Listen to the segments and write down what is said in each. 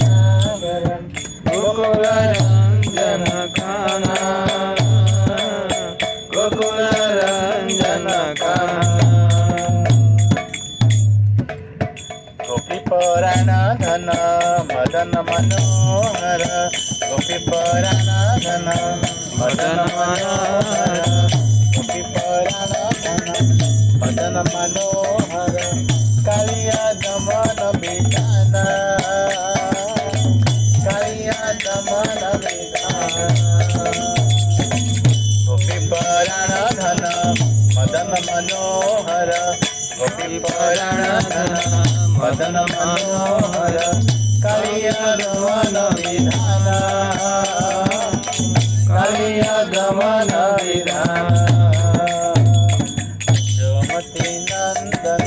नागर गोकुल रंजन कान्हा गोकुल रंजन कान्हा गोपी पुराण धन मदन मनोहर गोपी पुराण धन मदन मनोहर गोपी पुराण धन मदन मनोहर कालिया दमन विधान कालिया दमन विधान गोपी पुराण धन मदन मनोहर गोपी पुराण धन मदन मनोहर कालिया दमन विधान कालिया दमन विधान यशोमती नंदन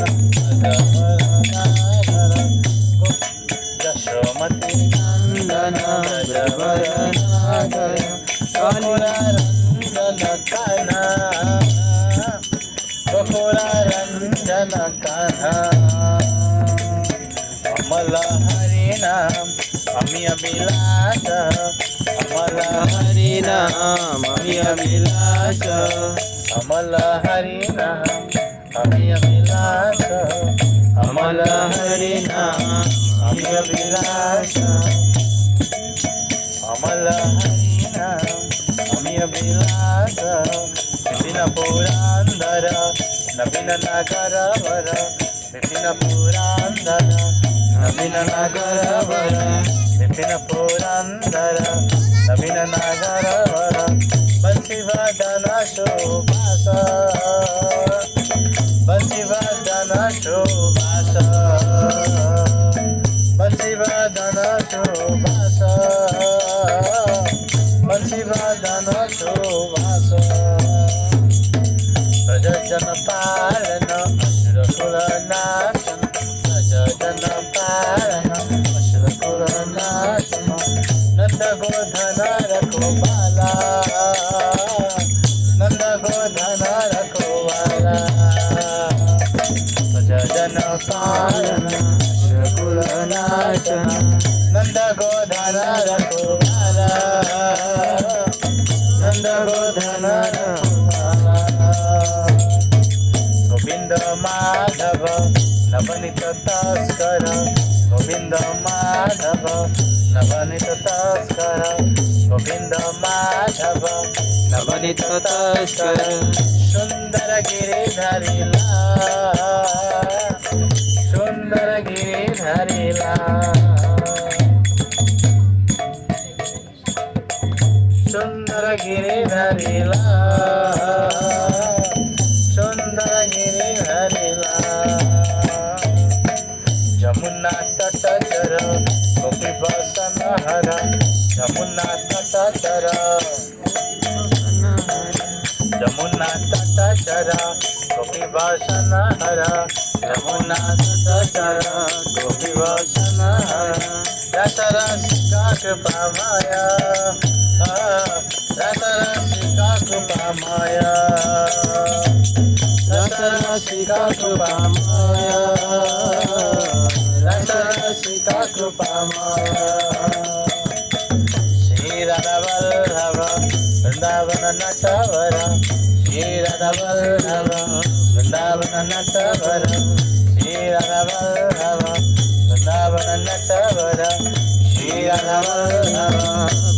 यशोमती नंदन ब्रजवरनागर गोकुल रंजन कान्हा गोकुल रंजन कान्हा अमल हरि नाम अमी अभिलाष अमल हरि नाम अमी अभिलाष अमल हरि नाम अमी अभिलाष अमल हरि नाम अमी अभिलाष अमल हरि नाम अमी अभिलाष विपिन पुरांदर नवीन नागर वर विपिन पुरांदर नवीन नागर वर विपिन पुरांदर नवीन नागर वर बंशीवदन शोभास बंशीवदन शोभास बंशीवदन शोभास बंशीवदन शोभास प्रजन पालन असुरकुल नाशन प्रजन पालन असुरकुल नाशन नंद गोधन रखवाला नंद गोधन रखवाला प्रजन पालन असुरकुल नाशन नंद गोधन रखवाला नंद गोधन रखवाला गोविंद माधव नवनीत तस्कर गोविंद माधव नवनीत तस्कर गोविंद माधव नवनीत तस्कर सुंदर गिरिधरिला सुंदर गिरिधरिला सुंदर गिरिधरिला सुंदर गिरिधरिला जमुना तटचर गोपी बसन हर जमुना तटचर जमुना तटचर गोपी बसन हर जमुना तटचर गोपी बसन हर रसरसिका कृपा माया रसरसिका कृपा माया रसरसिका कृपा माया रसरसिका कृपा माया श्री राधा वल्लभ वृंदावन नटवर श्री राधा वल्लभ वृंदावन नटवर श्री राधा वल्लभ वृंदावन नटवर श्री राधा वल्लभ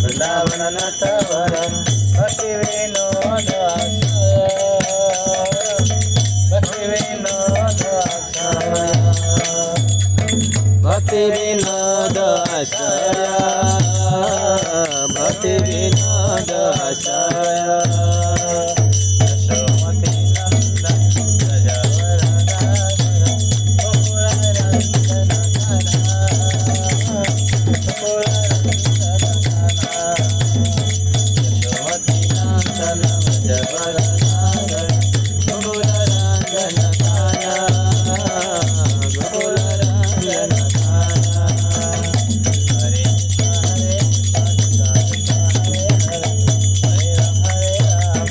वृंदावन नटवर भक्ति विनोद भक्ति विनोद भक्ति विनोद भक्ति विनोद यशोमती नंदन ब्रजवरनागर गोकुल रंजन कान्हा गोकुल रंजन कान्हा यशोमती नंदन ब्रजवरनागर गोकुल रंजन कान्हा गोकुल रंजन कान्हा हरे हरे हरे हरे हरे राम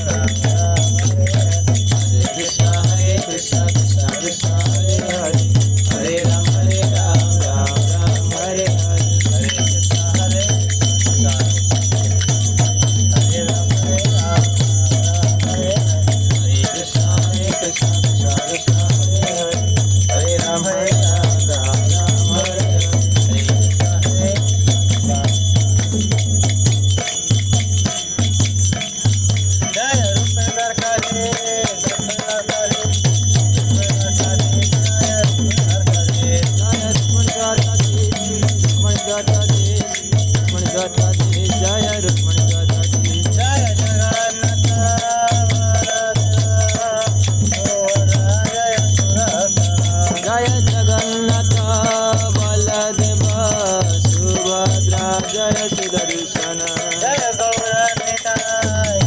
जय गौरनिताय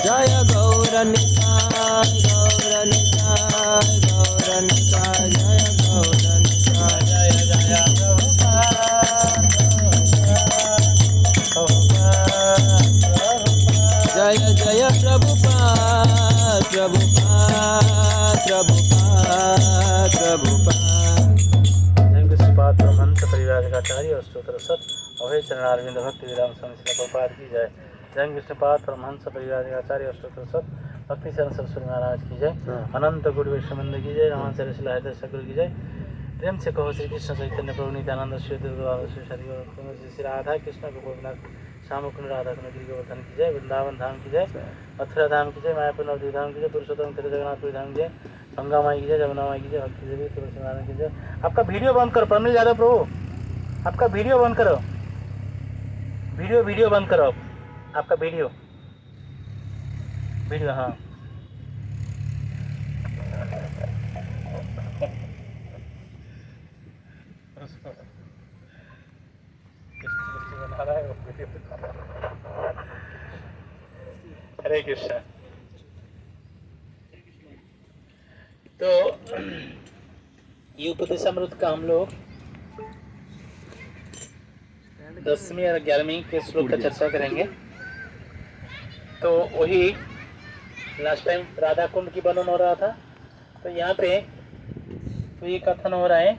जय गौरनिताय गौरनिताय गौरनिताय जय गौरनिताय जय जय जय जय प्रभुपाद प्रभुपाद प्रभुपाद प्रभुपाद। जय कृष्णपाद परमहंस परिवार का आचार्य और स्तोत्र सत अभय चरणारविंद भक्ति विराम स्वामी श्री प्रभुपाद की जय। जय कृष्णपाद परमहंस परिवार का आचार्य और स्तोत्र सत भक्ति चरण सरस्वती महाराज की जय। अनंत गुरु वैष्णवंद की जय। रामाचार्य श्री हृदय सगुरु की जय। प्रेम से कहो श्री कृष्ण चैतन्य प्रभु नित्यानंद श्री श्री राधा कृष्ण गोविंद श्याम कुंड राधा कुंड गिरि गोवर्धन की जय। वृंदावन धाम की जय। मथुरा धाम की जय। मायापुर नवद्वीप धाम की जय। पुरुषोत्तम तेरे जगन्नाथपुरी धाम की जय। गंगा माई की जय। जमुना माई की जय। भक्ति देवी तुलसी नारायण की जय। आपका वीडियो बंद करो प्रमिल यादव प्रभु, आपका वीडियो बंद करो, वीडियो बंद करो आपका वीडियो हाँ। हरे कृष्ण। तो ये उपदेशामृत का हम लोग 10वीं और 11वीं के श्लोक का चर्चा करेंगे। तो वही लास्ट टाइम राधा कुंड की वर्णन हो रहा था, तो यहाँ पे तो ये कथन हो रहा है।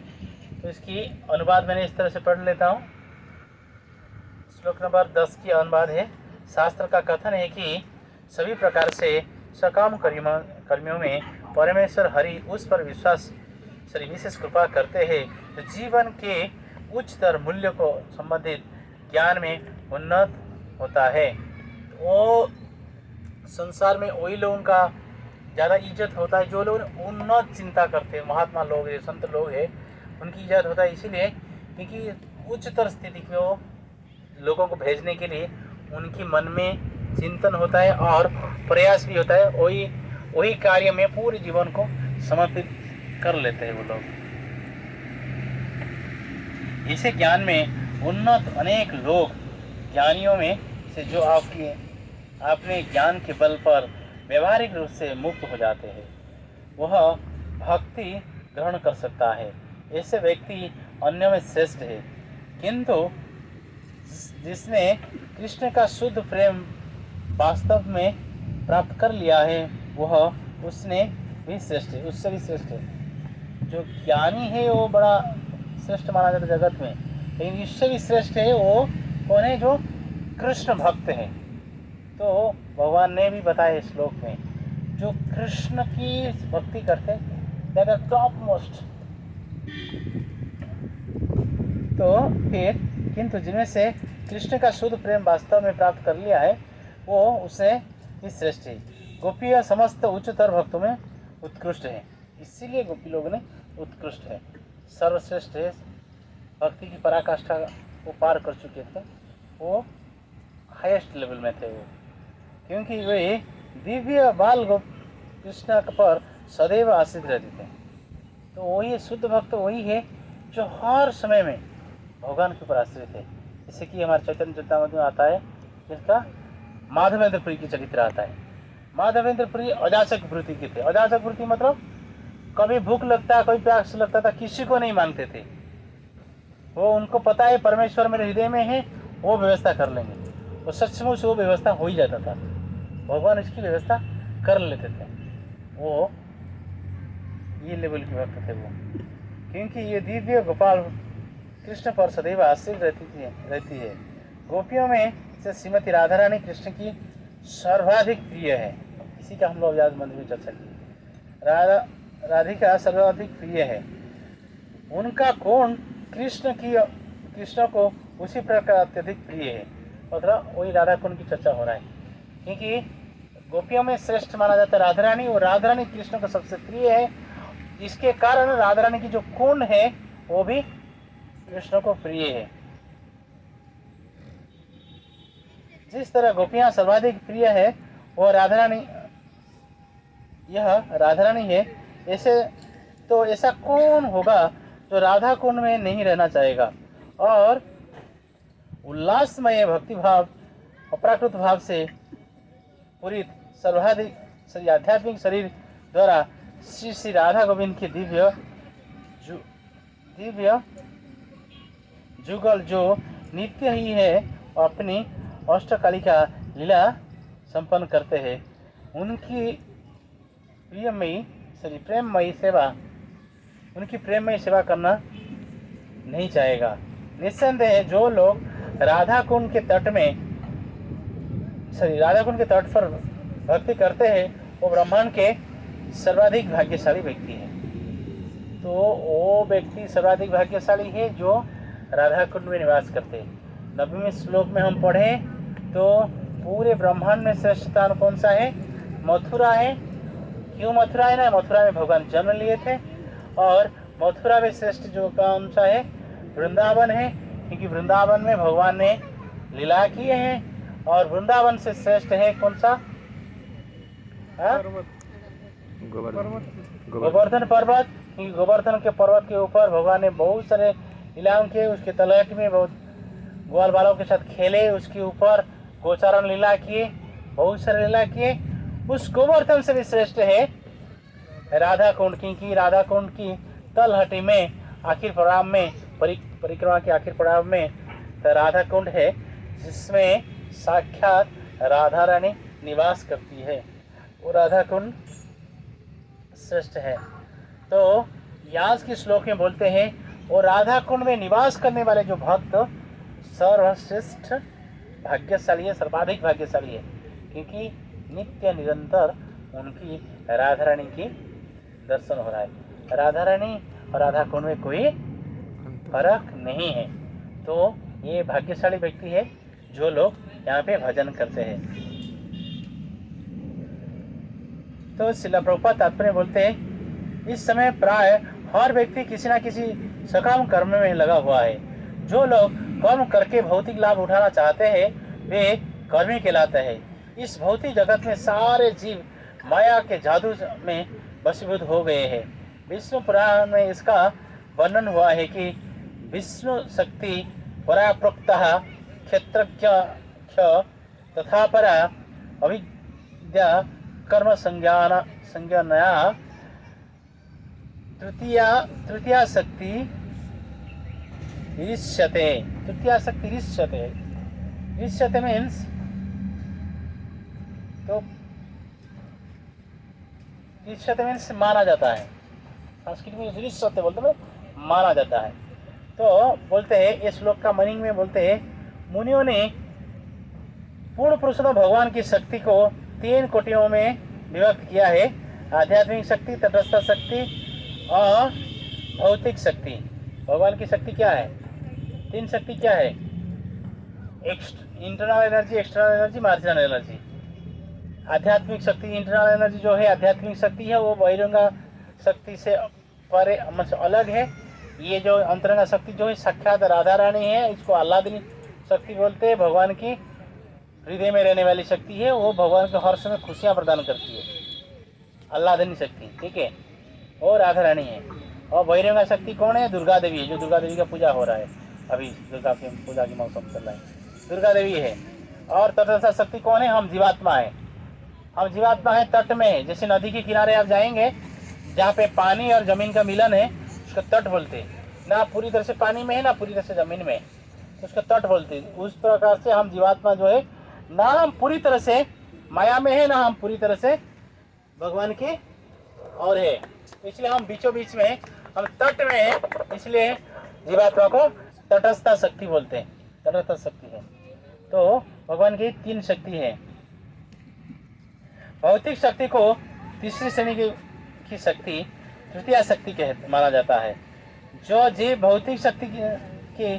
तो इसकी अनुवाद मैंने इस तरह से पढ़ लेता हूँ। श्लोक नंबर 10 की अनुवाद है। शास्त्र का कथन है कि सभी प्रकार से सकाम कर्मियों में परमेश्वर हरि उस पर विश्वास से विशेष कृपा करते हैं तो जीवन के उच्चतर मूल्य को संबंधित ज्ञान में उन्नत होता है। वो संसार में वही लोगों का ज़्यादा इज्जत होता है जो लोग उन्नत चिंता करते हैं। महात्मा लोग हैं, संत लोग हैं, उनकी इज्जत होता है इसीलिए क्योंकि उच्चतर स्थिति को लोगों को भेजने के लिए उनकी मन में चिंतन होता है और प्रयास भी होता है। वही कार्य में पूरे जीवन को समर्पित कर लेते हैं वो लोग। इसे ज्ञान में उन्नत अनेक लोग ज्ञानियों में से जो अपने ज्ञान के बल पर व्यवहारिक रूप से मुक्त हो जाते हैं वह भक्ति ग्रहण कर सकता है। ऐसे व्यक्ति अन्यों में श्रेष्ठ है, किंतु जिसने कृष्ण का शुद्ध प्रेम वास्तव में प्राप्त कर लिया है वह उसने भी श्रेष्ठ है, उससे भी श्रेष्ठ है। जो ज्ञानी है वो बड़ा श्रेष्ठ माना जाता है जगत में, लेकिन इससे भी श्रेष्ठ है वो कौन है? जो कृष्ण भक्त है। तो भगवान ने भी बताया इस श्लोक में जो कृष्ण की भक्ति करते दैट आर टॉप मोस्ट। तो फिर किंतु जिनमें से कृष्ण का शुद्ध प्रेम वास्तव में प्राप्त कर लिया है वो उससे ही श्रेष्ठ है। गोपी समस्त उच्चतर भक्तों में उत्कृष्ट है, इसीलिए गोपी लोग ने उत्कृष्ट है, सर्वश्रेष्ठ है। भक्ति की पराकाष्ठा वो पार कर चुके थे, वो हाईएस्ट लेवल में थे वो, क्योंकि वे दिव्य बाल कृष्ण पर सदैव आश्रित रहते थे। तो वही शुद्ध भक्त वही है जो हर समय में भगवान के ऊपर आश्रित है। जैसे कि हमारे चैतन्य चरितामृत में आता है जिसका माधवेंद्र पुरी की चरित्र आता है। माधवेंद्र पुरी अजाचक वृत्ति के थे। अजाचक वृत्ति मतलब कभी भूख लगता कभी प्यास लगता था, किसी को नहीं मांगते थे। वो उनको पता है परमेश्वर मेरे हृदय में है, वो व्यवस्था कर लेंगे। वो सचमुच वो व्यवस्था हो ही जाता था, भगवान इसकी व्यवस्था कर लेते थे। वो ये लेवल के भक्त थे वो, क्योंकि ये दिव्य गोपाल कृष्ण पर सदैव आश्रित रहती है। गोपियों में से श्रीमती राधा रानी कृष्ण की सर्वाधिक प्रिय है। इसी का हम लोग आज मंदिर में चर्चा की। राधिका सर्वाधिक प्रिय है। उनका गुण कृष्ण को उसी प्रकार अत्यधिक प्रिय है। मतलब वही राधा कुंड की चर्चा हो रहा है, क्योंकि गोपियों में श्रेष्ठ माना जाता है राधा रानी, और राधा रानी कृष्ण को सबसे प्रिय है। इसके कारण राधा रानी की जो कुंड है वो भी कृष्ण को प्रिय है। जिस तरह गोपियां सर्वाधिक प्रिय है वो राधा रानी, यह राधा रानी है। ऐसे तो ऐसा कौन होगा जो राधा कुंड में नहीं रहना चाहेगा और उल्लासमय भक्ति भाव अप्राकृत भाव से पूरी सर्वाधिक आध्यात्मिक शरीर द्वारा श्री श्री राधा गोविंद की दिव्य जुगल जो नित्य ही है अपनी अष्टकालिका लीला संपन्न करते हैं, उनकी प्रेममयी सेवा करना नहीं चाहेगा। निस्संदेह जो लोग राधा कुंड के तट पर भक्ति करते हैं वो ब्रह्मांड के सर्वाधिक भाग्यशाली व्यक्ति है। तो वो व्यक्ति सर्वाधिक भाग्यशाली है जो राधा कुंड में निवास करते हैं। 90वें श्लोक में हम पढ़े तो पूरे ब्रह्मांड में श्रेष्ठ स्थान कौन सा है? मथुरा है। क्यों मथुरा है ना? मथुरा में भगवान जन्म लिए थे और मथुरा में श्रेष्ठ जो कौन सा है? वृंदावन है, क्योंकि वृंदावन में भगवान ने लीला किए हैं। और वृंदावन से श्रेष्ठ है कौन सा? गोवर्धन पर्वत, क्योंकि गोवर्धन के पर्वत के ऊपर भगवान ने बहुत सारे लीलाओं किए। उसके तलहटी में बहुत ग्वाल बालों के साथ खेले, उसके ऊपर गोचारण लीला किए, बहुत सारे लीला किए। उस गोवर्धन से भी श्रेष्ठ है राधा कुंड, क्योंकि राधा कुंड की तलहटी में आखिर पड़ाव में परिक्रमा के आखिर पड़ाव में राधा कुंड है, जिसमें साक्षात राधा रानी निवास करती है। वो राधा कुंड श्रेष्ठ है। तो यास के श्लोक में बोलते हैं वो राधा कुंड में निवास करने वाले जो भक्त सर्वश्रेष्ठ भाग्यशाली है, सर्वाधिक भाग्यशाली है, क्योंकि नित्य निरंतर उनकी राधा रानी की दर्शन हो रहा है। राधा रानी और राधा कुंड में कोई फर्क नहीं है। तो ये भाग्यशाली व्यक्ति है जो लोग यहाँ पे भजन करते हैं। तो शिला प्रभुपाद तात्पर्य बोलते हैं इस समय प्राय हर व्यक्ति किसी न किसी सकाम कर्म में लगा हुआ है। जो लोग कर्म करके भौतिक लाभ उठाना चाहते हैं वे कर्मी कहलाते हैं। इस भौतिक जगत में सारे जीव माया के जादू में वशीभूत हो गए हैं। विष्णु पुराण में इसका वर्णन हुआ है कि विष्णु शक्ति पराप्रोक्तः क्षेत्रज्ञ तथा परा अविद्या कर्म संज्ञानया तृतीया शक्ति ईर्ष्यते। ईर्ष्यते मीन्स तो ईर्ष्यते मीन्स माना जाता है। संस्कृत में ईर्ष्यते बोलते हैं माना जाता है। तो बोलते हैं इस श्लोक का मीनिंग में बोलते हैं मुनियों ने पूर्ण पुरुषोत्तम भगवान की शक्ति को 3 कोटियों में विभक्त किया है। आध्यात्मिक शक्ति, तटस्थ शक्ति और भौतिक शक्ति। भगवान की शक्ति क्या है? 3 शक्ति क्या है? Internal energy, external energy, marginal energy. आध्यात्मिक शक्ति, इंटरनल एनर्जी जो है आध्यात्मिक शक्ति है, वो बहिरंगा शक्ति से परे अलग है। ये जो अंतरंगा शक्ति जो है साक्षात राधा रानी है, इसको आह्लादिनी शक्ति बोलते हैं। भगवान की हृदय में रहने वाली शक्ति है, वो भगवान को हर समय खुशियाँ प्रदान करती है, आह्लादिनी शक्ति, ठीक है, वो राधा रानी है। और बहिरंगा शक्ति कौन है? दुर्गा देवी है, जो दुर्गा देवी का पूजा हो रहा है अभी, दुर्गा की पूजा की मौसम चल रहा है, दुर्गा देवी है। और तटस्थ शक्ति कौन है? हम जीवात्मा है। हम जीवात्मा है, तट में है। जैसे नदी के किनारे आप जाएंगे जहाँ पे पानी और जमीन का मिलन है, उसका तट बोलते हैं। ना पूरी तरह से पानी में है, ना पूरी तरह से जमीन में, तो उसका तट बोलते हैं। उस प्रकार से हम जीवात्मा जो है, ना हम पूरी तरह से माया में है, ना हम पूरी तरह से भगवान की और है। इसलिए हम बीचों बीच में, हम तट में है, इसलिए जीवात्मा को तटस्थ शक्ति बोलते हैं, तटस्थ शक्ति है। तो भगवान की 3 शक्ति है। भौतिक शक्ति को तीसरी श्रेणी की शक्ति तृतीया शक्ति माना जाता है। जो जीव भौतिक शक्ति की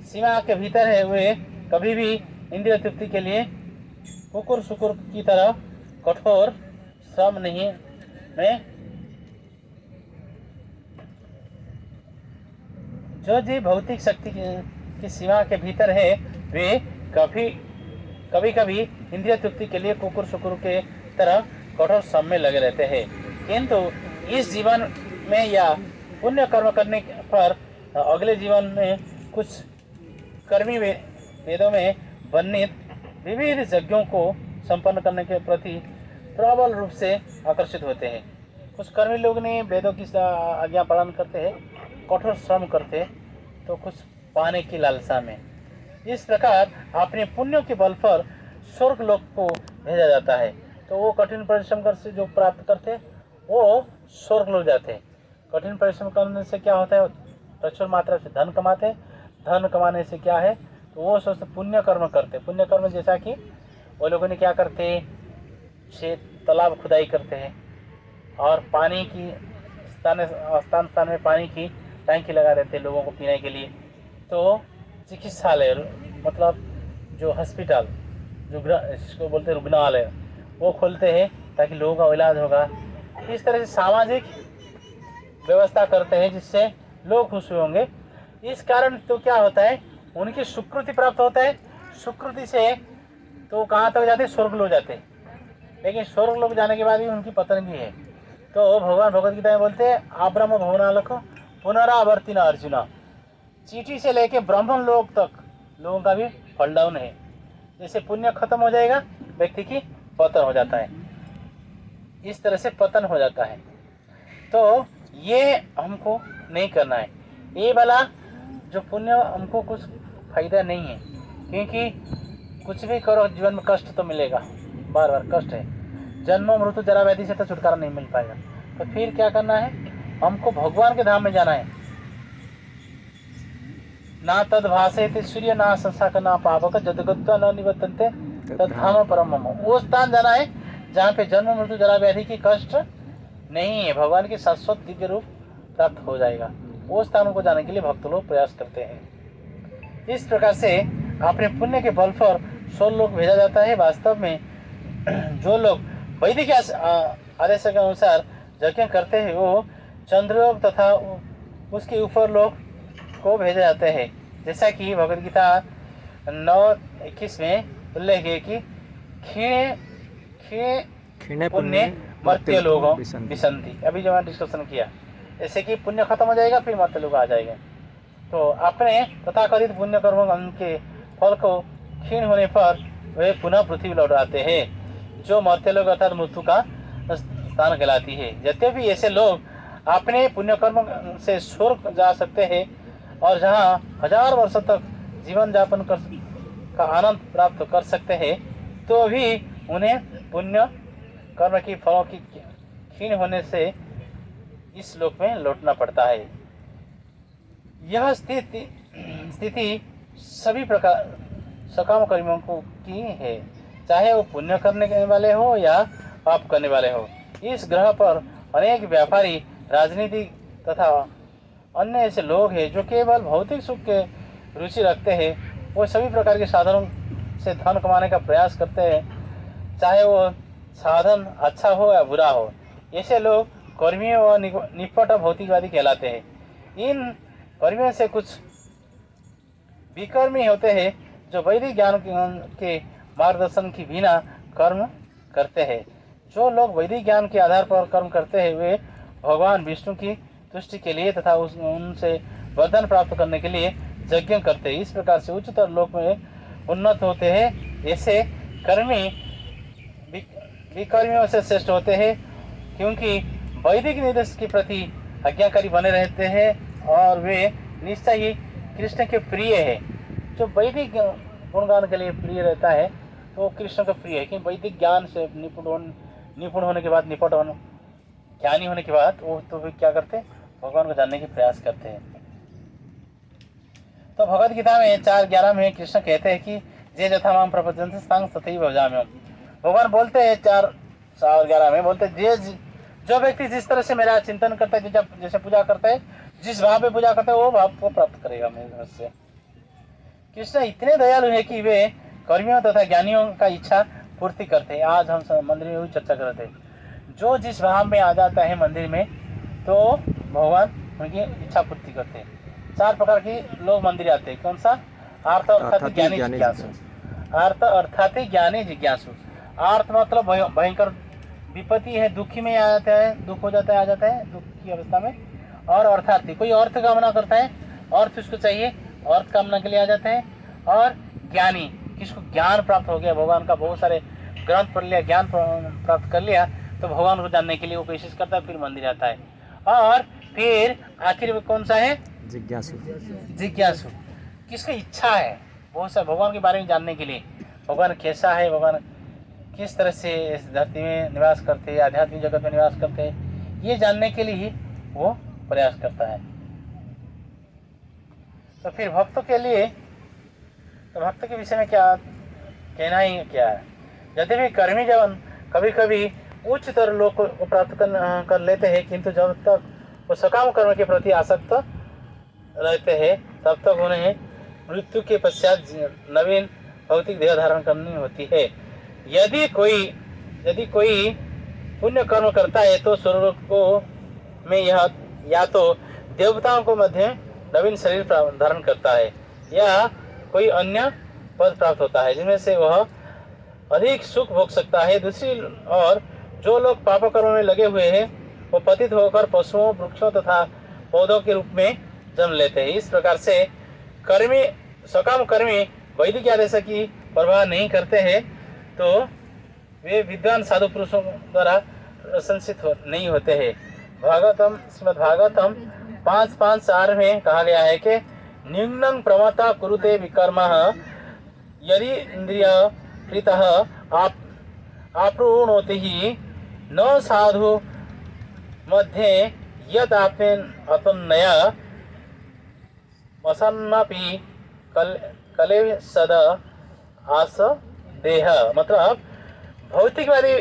सीमा के भीतर है वे कभी भी इंद्रिय तृप्ति के लिए कुकुर सुकुर की तरह कठोर श्रम नहीं में, जो जीव भौतिक शक्ति की सीमा के भीतर है वे कभी इंद्रिय तृप्ति के लिए कुकुर सुकुर के तरह कठोर श्रम में लगे रहते हैं। किंतु इस जीवन में या पुण्य कर्म करने पर अगले जीवन में कुछ कर्मी वेदों में वर्णित विविध यज्ञों को संपन्न करने के प्रति प्रबल रूप से आकर्षित होते हैं। कुछ कर्मी लोग ने वेदों की आज्ञा पालन करते हैं, कठोर श्रम करते हैं, तो कुछ पाने की लालसा में। इस प्रकार अपने पुण्यों के बल पर स्वर्ग लोक को भेजा जाता है। तो वो कठिन परिश्रम कर से जो प्राप्त करते हैं वो स्वर्ग लोग जाते हैं। कठिन परिश्रम करने से क्या होता है, प्रचुर मात्रा से धन कमाते हैं। धन कमाने से क्या है, तो वो सोचते पुण्य कर्म करते। पुण्य कर्म जैसा कि वो लोगों ने क्या करते हैं, तालाब खुदाई करते हैं और पानी की स्थान में पानी की टैंकी लगा देते हैं लोगों को पीने के लिए। तो चिकित्सालय मतलब जो हॉस्पिटल, जो इसको बोलते हैं रुग्णालय, वो खोलते हैं ताकि लोगों का इलाज होगा। इस तरह से सामाजिक व्यवस्था करते हैं जिससे लोग खुश होंगे। इस कारण तो क्या होता है, उनकी स्वीकृति प्राप्त होता है। स्वीकृति से तो कहाँ तक जाते हैं, स्वर्ग लोग जाते हैं। लेकिन स्वर्ग लोग जाने के बाद भी उनकी पतन भी है। तो भगवान भगवद गीता में बोलते हैं, आब्रह्म भवनालक पुनरावर्तिन अर्जुन। चींटी से लेके ब्राह्मण लोग तक लोगों का भी फॉल डाउन है। जैसे पुण्य खत्म हो जाएगा, व्यक्ति की पतन हो जाता है। इस तरह से पतन हो जाता है। तो ये हमको नहीं करना है। ये वाला जो पुण्य हमको कुछ फायदा नहीं है, क्योंकि कुछ भी करो जीवन में कष्ट तो मिलेगा, बार बार कष्ट है। जन्म मृत्यु जरा व्याधि से तो छुटकारा नहीं मिल पाएगा। तो फिर क्या करना है, हमको भगवान के धाम में जाना है। ना तद भाषे सूर्य ना संसाक ना पावक जदगत्वा न निवर्तन्ते तद धाम परम मम। वो स्थान जाना है जहाँ पे जन्म मृत्यु जरा व्याधि की कष्ट नहीं है, भगवान की शाश्वत दिव्य रूप प्राप्त हो जाएगा। वो स्थानों को जाने के लिए भक्त लोग प्रयास करते हैं। इस प्रकार से अपने पुण्य के बल पर स्वर्ग लोक भेजा जाता है। वास्तव में जो लोग वैदिक आदेश के अनुसार यज्ञ करते हैं वो चंद्रलोक तथा उसके ऊपर लोग को भेजे जाते हैं। जैसा कि भगवद गीता 9:21 में उल्लेख है कि क्षीणे पुण्य मर्त्य लोगों विसंति। अभी जो मैंने डिस्कशन किया, जैसे कि पुण्य खत्म हो जाएगा फिर मर्त्य लोग आ जाएंगे। तो अपने तथाकथित पुण्य कर्म के फल को क्षीण होने पर वे पुनः पृथ्वी लौट आते हैं, जो मर्त्य लोग अर्थात मृत्यु का स्थान कहलाती है। यद्यपि ऐसे लोग अपने पुण्य कर्म से स्वर्ग जा सकते हैं और जहाँ 1000 वर्षों तक जीवन यापन का आनंद प्राप्त कर सकते हैं, तो भी उन्हें पुण्य कर्म की फलों की क्षीण होने से इस लोक में लौटना पड़ता है। यह स्थिति सभी प्रकार सकाम कर्मियों को की है, चाहे वो पुण्य करने वाले हो या पाप करने वाले हो। इस ग्रह पर अनेक व्यापारी, राजनीतिक तथा अन्य ऐसे लोग हैं जो केवल भौतिक सुख के रुचि रखते हैं। वो सभी प्रकार के साधनों से धन कमाने का प्रयास करते हैं, चाहे वो साधन अच्छा हो या बुरा हो। ऐसे लोग कर्मियों व निपट भौतिकवादी कहलाते हैं। इन कर्मियों से कुछ विकर्मी होते हैं जो वैदिक ज्ञान के मार्गदर्शन की बिना कर्म करते हैं। जो लोग वैदिक ज्ञान के आधार पर कर्म करते हैं वे भगवान विष्णु की तुष्टि के लिए तथा उनसे वरदान प्राप्त करने के लिए यज्ञ करते हैं। इस प्रकार से उच्चतर लोक में उन्नत होते हैं। ऐसे कर्मी विकर्मियों से श्रेष्ठ होते हैं, क्योंकि वैदिक निर्देश के प्रति आज्ञाकारी बने रहते हैं और वे निश्चय ही कृष्ण के प्रिय है। जो वैदिक गुणगान के लिए प्रिय रहता है तो कृष्ण का प्रिय है, कि वैदिक ज्ञान से निपुण होने के बाद, निपट होने ज्ञानी होने के बाद वो तो वे क्या करते हैं, भगवान को जानने के प्रयास करते हैं। तो भगवद गीता में 4:11 में कृष्ण कहते हैं कि जे जथा माम प्रपद्यन्ते तां तथैव भजाम्यहम्। भगवान बोलते हैं 4:11 में बोलते हैं, जो व्यक्ति जिस तरह से मेरा चिंतन करता है, जैसे पूजा करता है, जिस भाव में पूजा करता है वो भाव को प्राप्त करेगा मेरे से। कृष्ण इतने दयालु है कि वे कर्मियों तथा ज्ञानियों का इच्छा पूर्ति करते हैं। आज हम मंदिर में भी चर्चा करते हैं, जो जिस भाव में आ जाता है मंदिर में तो भगवान उनकी इच्छा पूर्ति करते हैं। 4 प्रकार के लोग मंदिर आते हैं। कौन सा? अर्थ अर्थात ज्ञानी जिज्ञासु। अर्थ अर्थात ज्ञानी जिज्ञासु। अर्थ मतलब भयंकर विपत्ति है, दुखी में आ जाता है, दुख हो जाता है, आ जाता है दुख की अवस्था में। और अर्थार्थी कोई अर्थ कामना करता है अर्थ उसको चाहिए, अर्थ कामना के लिए आ जाते हैं। और ज्ञानी, किसको ज्ञान प्राप्त हो गया, भगवान का बहुत सारे ग्रंथ पढ़ लिया, ज्ञान प्राप्त कर लिया, तो भगवान को जानने के लिए वो कोशिश करता है, फिर मंदिर आता है। और फिर आखिर में कौन सा है, जिज्ञासु। जिज्ञासु, किसकी इच्छा है बहुत सा भगवान के बारे में जानने के लिए, भगवान कैसा है, भगवान किस तरह से इस धरती में निवास करते हैं, आध्यात्मिक जगत में निवास करते हैं, ये जानने के लिए ही वो प्रयास करता है। तो फिर भक्तों के लिए, तो भक्त के विषय में क्या कहना ही क्या है। यद्यपि कर्मी जन कभी कभी उच्चतर लोक को प्राप्त कर लेते हैं, किंतु जब तक वो सकाम कर्म के प्रति आसक्त रहते हैं, तब तक उन्हें मृत्यु के पश्चात नवीन भौतिक देह धारण करनी होती है। यदि कोई पुण्य कर्म करता है तो स्वर्ग को में यह या तो देवताओं को मध्य नवीन शरीर धारण करता है, या कोई अन्य पद प्राप्त होता है जिनमें से वह अधिक सुख भोग सकता है। दूसरी ओर जो लोग पाप कर्म में लगे हुए हैं, वो पतित होकर पशुओं, वृक्षों तथा पौधों के रूप में जन्म लेते हैं। इस प्रकार से सकाम कर्मी वैदिक आदेश की परवाह नहीं करते हैं, तो वे विद्वान साधु पुरुषों द्वारा प्रशंसित नहीं होते हैं। श्रीमद् भागवतम 5.5.4 में कहा गया है कि निम्नं प्रमता कुरुते विकर्मः यदि इंद्रिय प्रीतः आपृणोति ही न साधु मध्ये यद अपन्नया वसन्नपि कले सद आस देह। मतलब भौतिकवादी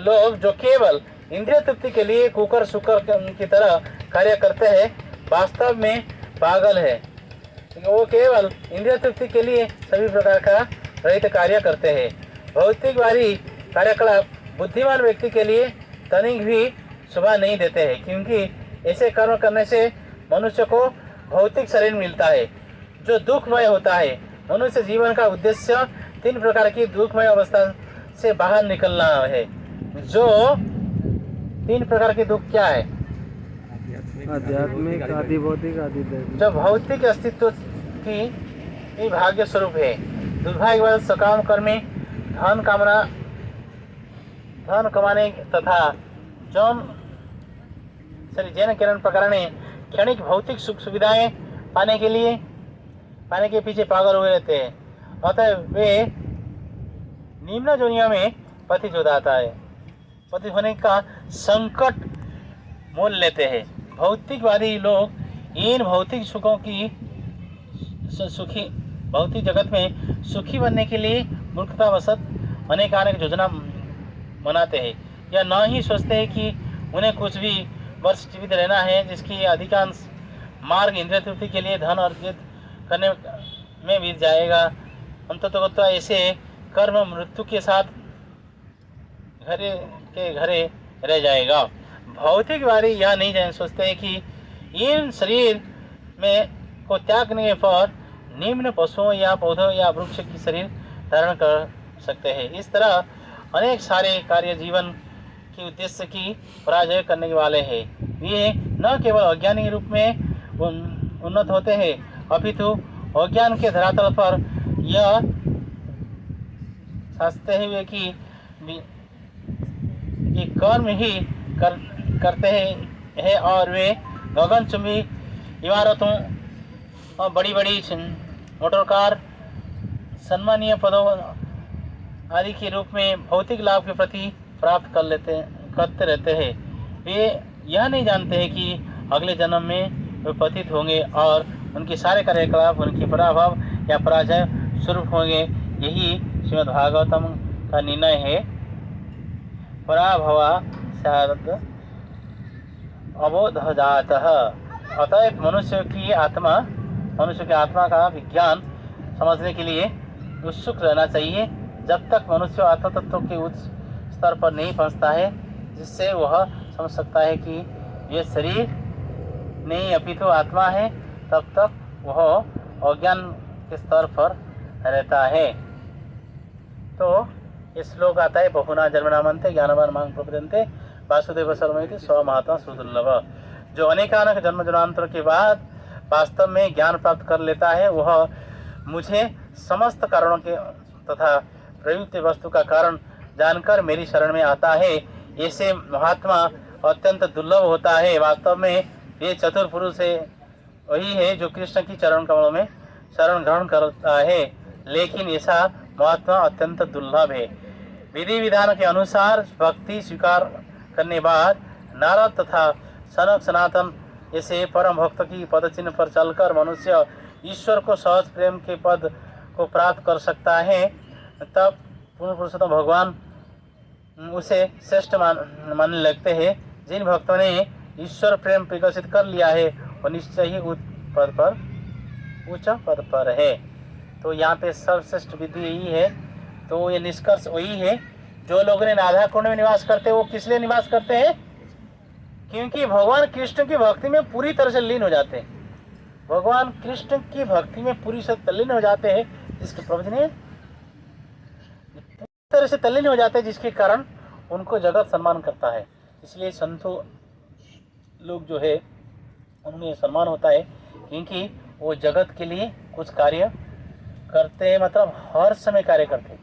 लोग जो केवल इंद्रिय तृप्ति के लिए कुकर शुकर की तरह कार्य करते हैं, वास्तव में पागल है। वो केवल इंद्रिय तृप्ति के लिए सभी प्रकार का रहित कार्य करते हैं। भौतिकवादी कार्यकलाप बुद्धिमान व्यक्ति के लिए तनिक भी शोभा नहीं देते हैं, क्योंकि ऐसे कर्म करने से मनुष्य को भौतिक शरीर मिलता है जो दुखमय होता है। मनुष्य जीवन का उद्देश्य 3 प्रकार की दुखमय अवस्था से बाहर निकलना है। जो 3 प्रकार के दुख क्या है, आध्यात्मिक, आदि भौतिक, आदि दैविक। जो भौतिक अस्तित्व की भाग्य स्वरूप है। दुर्भाग्यवश सकाम कर्मी धन कमाने तथा जैन किरण प्रकारणे क्षणिक भौतिक सुख सुविधाएं पाने के पीछे पागल हुए रहते हैं। अतः वे निम्न दुनिया में पतित हो जाता है, पतित होने का संकट मोल लेते हैं। भौतिकवादी लोग इन भौतिक सुखों की भौतिक जगत में सुखी बनने के लिए मूर्खतावशत अनेक योजना बनाते हैं, या न ही सोचते हैं कि उन्हें कुछ भी वर्ष जीवित रहना है, जिसकी अधिकांश मार्ग इंद्रिय तृप्ति के लिए धन अर्जित करने में बीत जाएगा। अंततः ऐसे कर्म मृत्यु के साथ घरे रह जाएगा। भौतिकवादी यह नहीं सोचते हैं कि इन शरीर में को त्यागने पर निम्न पशुओं या पौधों या वृक्ष की शरीर धारण कर सकते हैं। इस तरह अनेक सारे कार्य जीवन के उद्देश्य की पराजय करने वाले हैं। ये न केवल अज्ञानी रूप में उन्नत होते हैं, अपितु अज्ञान के धरातल पर यह सोचते हुए कि कर्म ही करते हैं और वे गगनचुंबी इमारतों और बड़ी बड़ी मोटर कार, सम्मानीय पदों आदि के रूप में भौतिक लाभ के प्रति प्राप्त करते रहते हैं। वे यह नहीं जानते हैं कि अगले जन्म में वे पतित होंगे और उनके सारे कार्यकलाप उनकी पराभव या पराजय स्वरूप होंगे। यही श्रीमद् भागवतम का निर्णय है। पराभवा शारद अबोधजातः। अतएव मनुष्य की आत्मा का विज्ञान समझने के लिए उत्सुक रहना चाहिए। जब तक मनुष्य आत्म तत्व के उच्च स्तर पर नहीं पहुंचता है, जिससे वह समझ सकता है कि ये शरीर नहीं अपितु आत्मा है, तब तक वह अज्ञान के स्तर पर रहता है। तो ये श्लोक आता है, बहुना जन्मनामन्ते ज्ञानवान मांग प्रपद्यन्ते वासुदेव सर्वमिति स्व महात्मा सुदुर्लभ। जो अनेकानेक जन्म जन्मांतर के बाद वास्तव में ज्ञान प्राप्त कर लेता है, वह मुझे समस्त कारणों के तथा प्रयुक्त वस्तु का कारण जानकर मेरी शरण में आता है। ऐसे महात्मा अत्यंत दुर्लभ होता है। वास्तव में ये चतुर पुरुष है, वही है जो कृष्ण की चरण कमलों में शरण ग्रहण करता है, लेकिन ऐसा महात्मा अत्यंत दुर्लभ है। विधि विधान के अनुसार भक्ति स्वीकार करने बाद नारद तथा सनक सनातन ऐसे परम भक्त की पद चिन्ह पर चलकर मनुष्य ईश्वर को सहज प्रेम के पद को प्राप्त कर सकता है। तब पूर्ण पुरुषोत्तम भगवान उसे श्रेष्ठ मानने लगते हैं। जिन भक्तों ने ईश्वर प्रेम विकसित कर लिया है वो निश्चय ही उच्च पद पर है। तो यहाँ पे सर्वश्रेष्ठ विधि यही है। तो ये निष्कर्ष वही है, जो लोग ने राधा कुंड में निवास करते हैं वो किस लिए निवास करते हैं? क्योंकि भगवान कृष्ण की भक्ति में पूरी तरह से लीन हो जाते हैं। भगवान कृष्ण की भक्ति में पूरी से तल्लीन हो जाते हैं, जिसके प्रभु ने पूरी तरह से तल्लीन हो जाते हैं, जिसके कारण उनको जगत सम्मान करता है। इसलिए संतों लोग जो है उनमें सम्मान होता है, क्योंकि वो जगत के लिए कुछ कार्य करते हैं, मतलब हर समय कार्य करते हैं।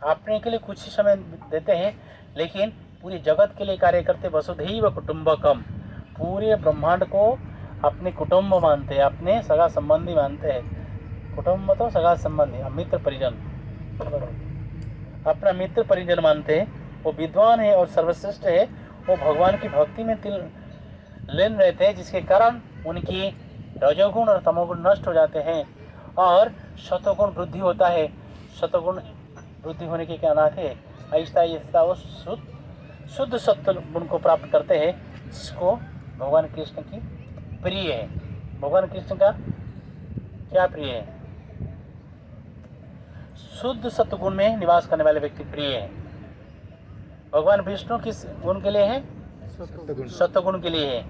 अपने के लिए कुछ ही समय देते हैं, लेकिन पूरी जगत के लिए कार्य करते। वसुधैव कुटुंबकम, पूरे ब्रह्मांड को अपने कुटुंब मानते हैं, अपने सगा संबंधी मानते हैं। कुटुंब तो सगा संबंधी, मित्र परिजन, अपना मित्र परिजन मानते हैं। वो विद्वान है और सर्वश्रेष्ठ है। वो भगवान की भक्ति में लीन रहते हैं, जिसके कारण उनकी रजोगुण और तमोगुण नष्ट हो जाते हैं और शतगुण वृद्धि होता है। शतगुण वृद्धि होने के क्या नाते आहिस्ता आहिस्ता वो शुद्ध सत्व गुण को प्राप्त करते हैं, जिसको भगवान कृष्ण की प्रिय है। भगवान कृष्ण का क्या प्रिय है? शुद्ध सत्व गुण में निवास करने वाले व्यक्ति प्रिय है। भगवान विष्णु किस गुण के लिए है? सत्व गुण के लिए है।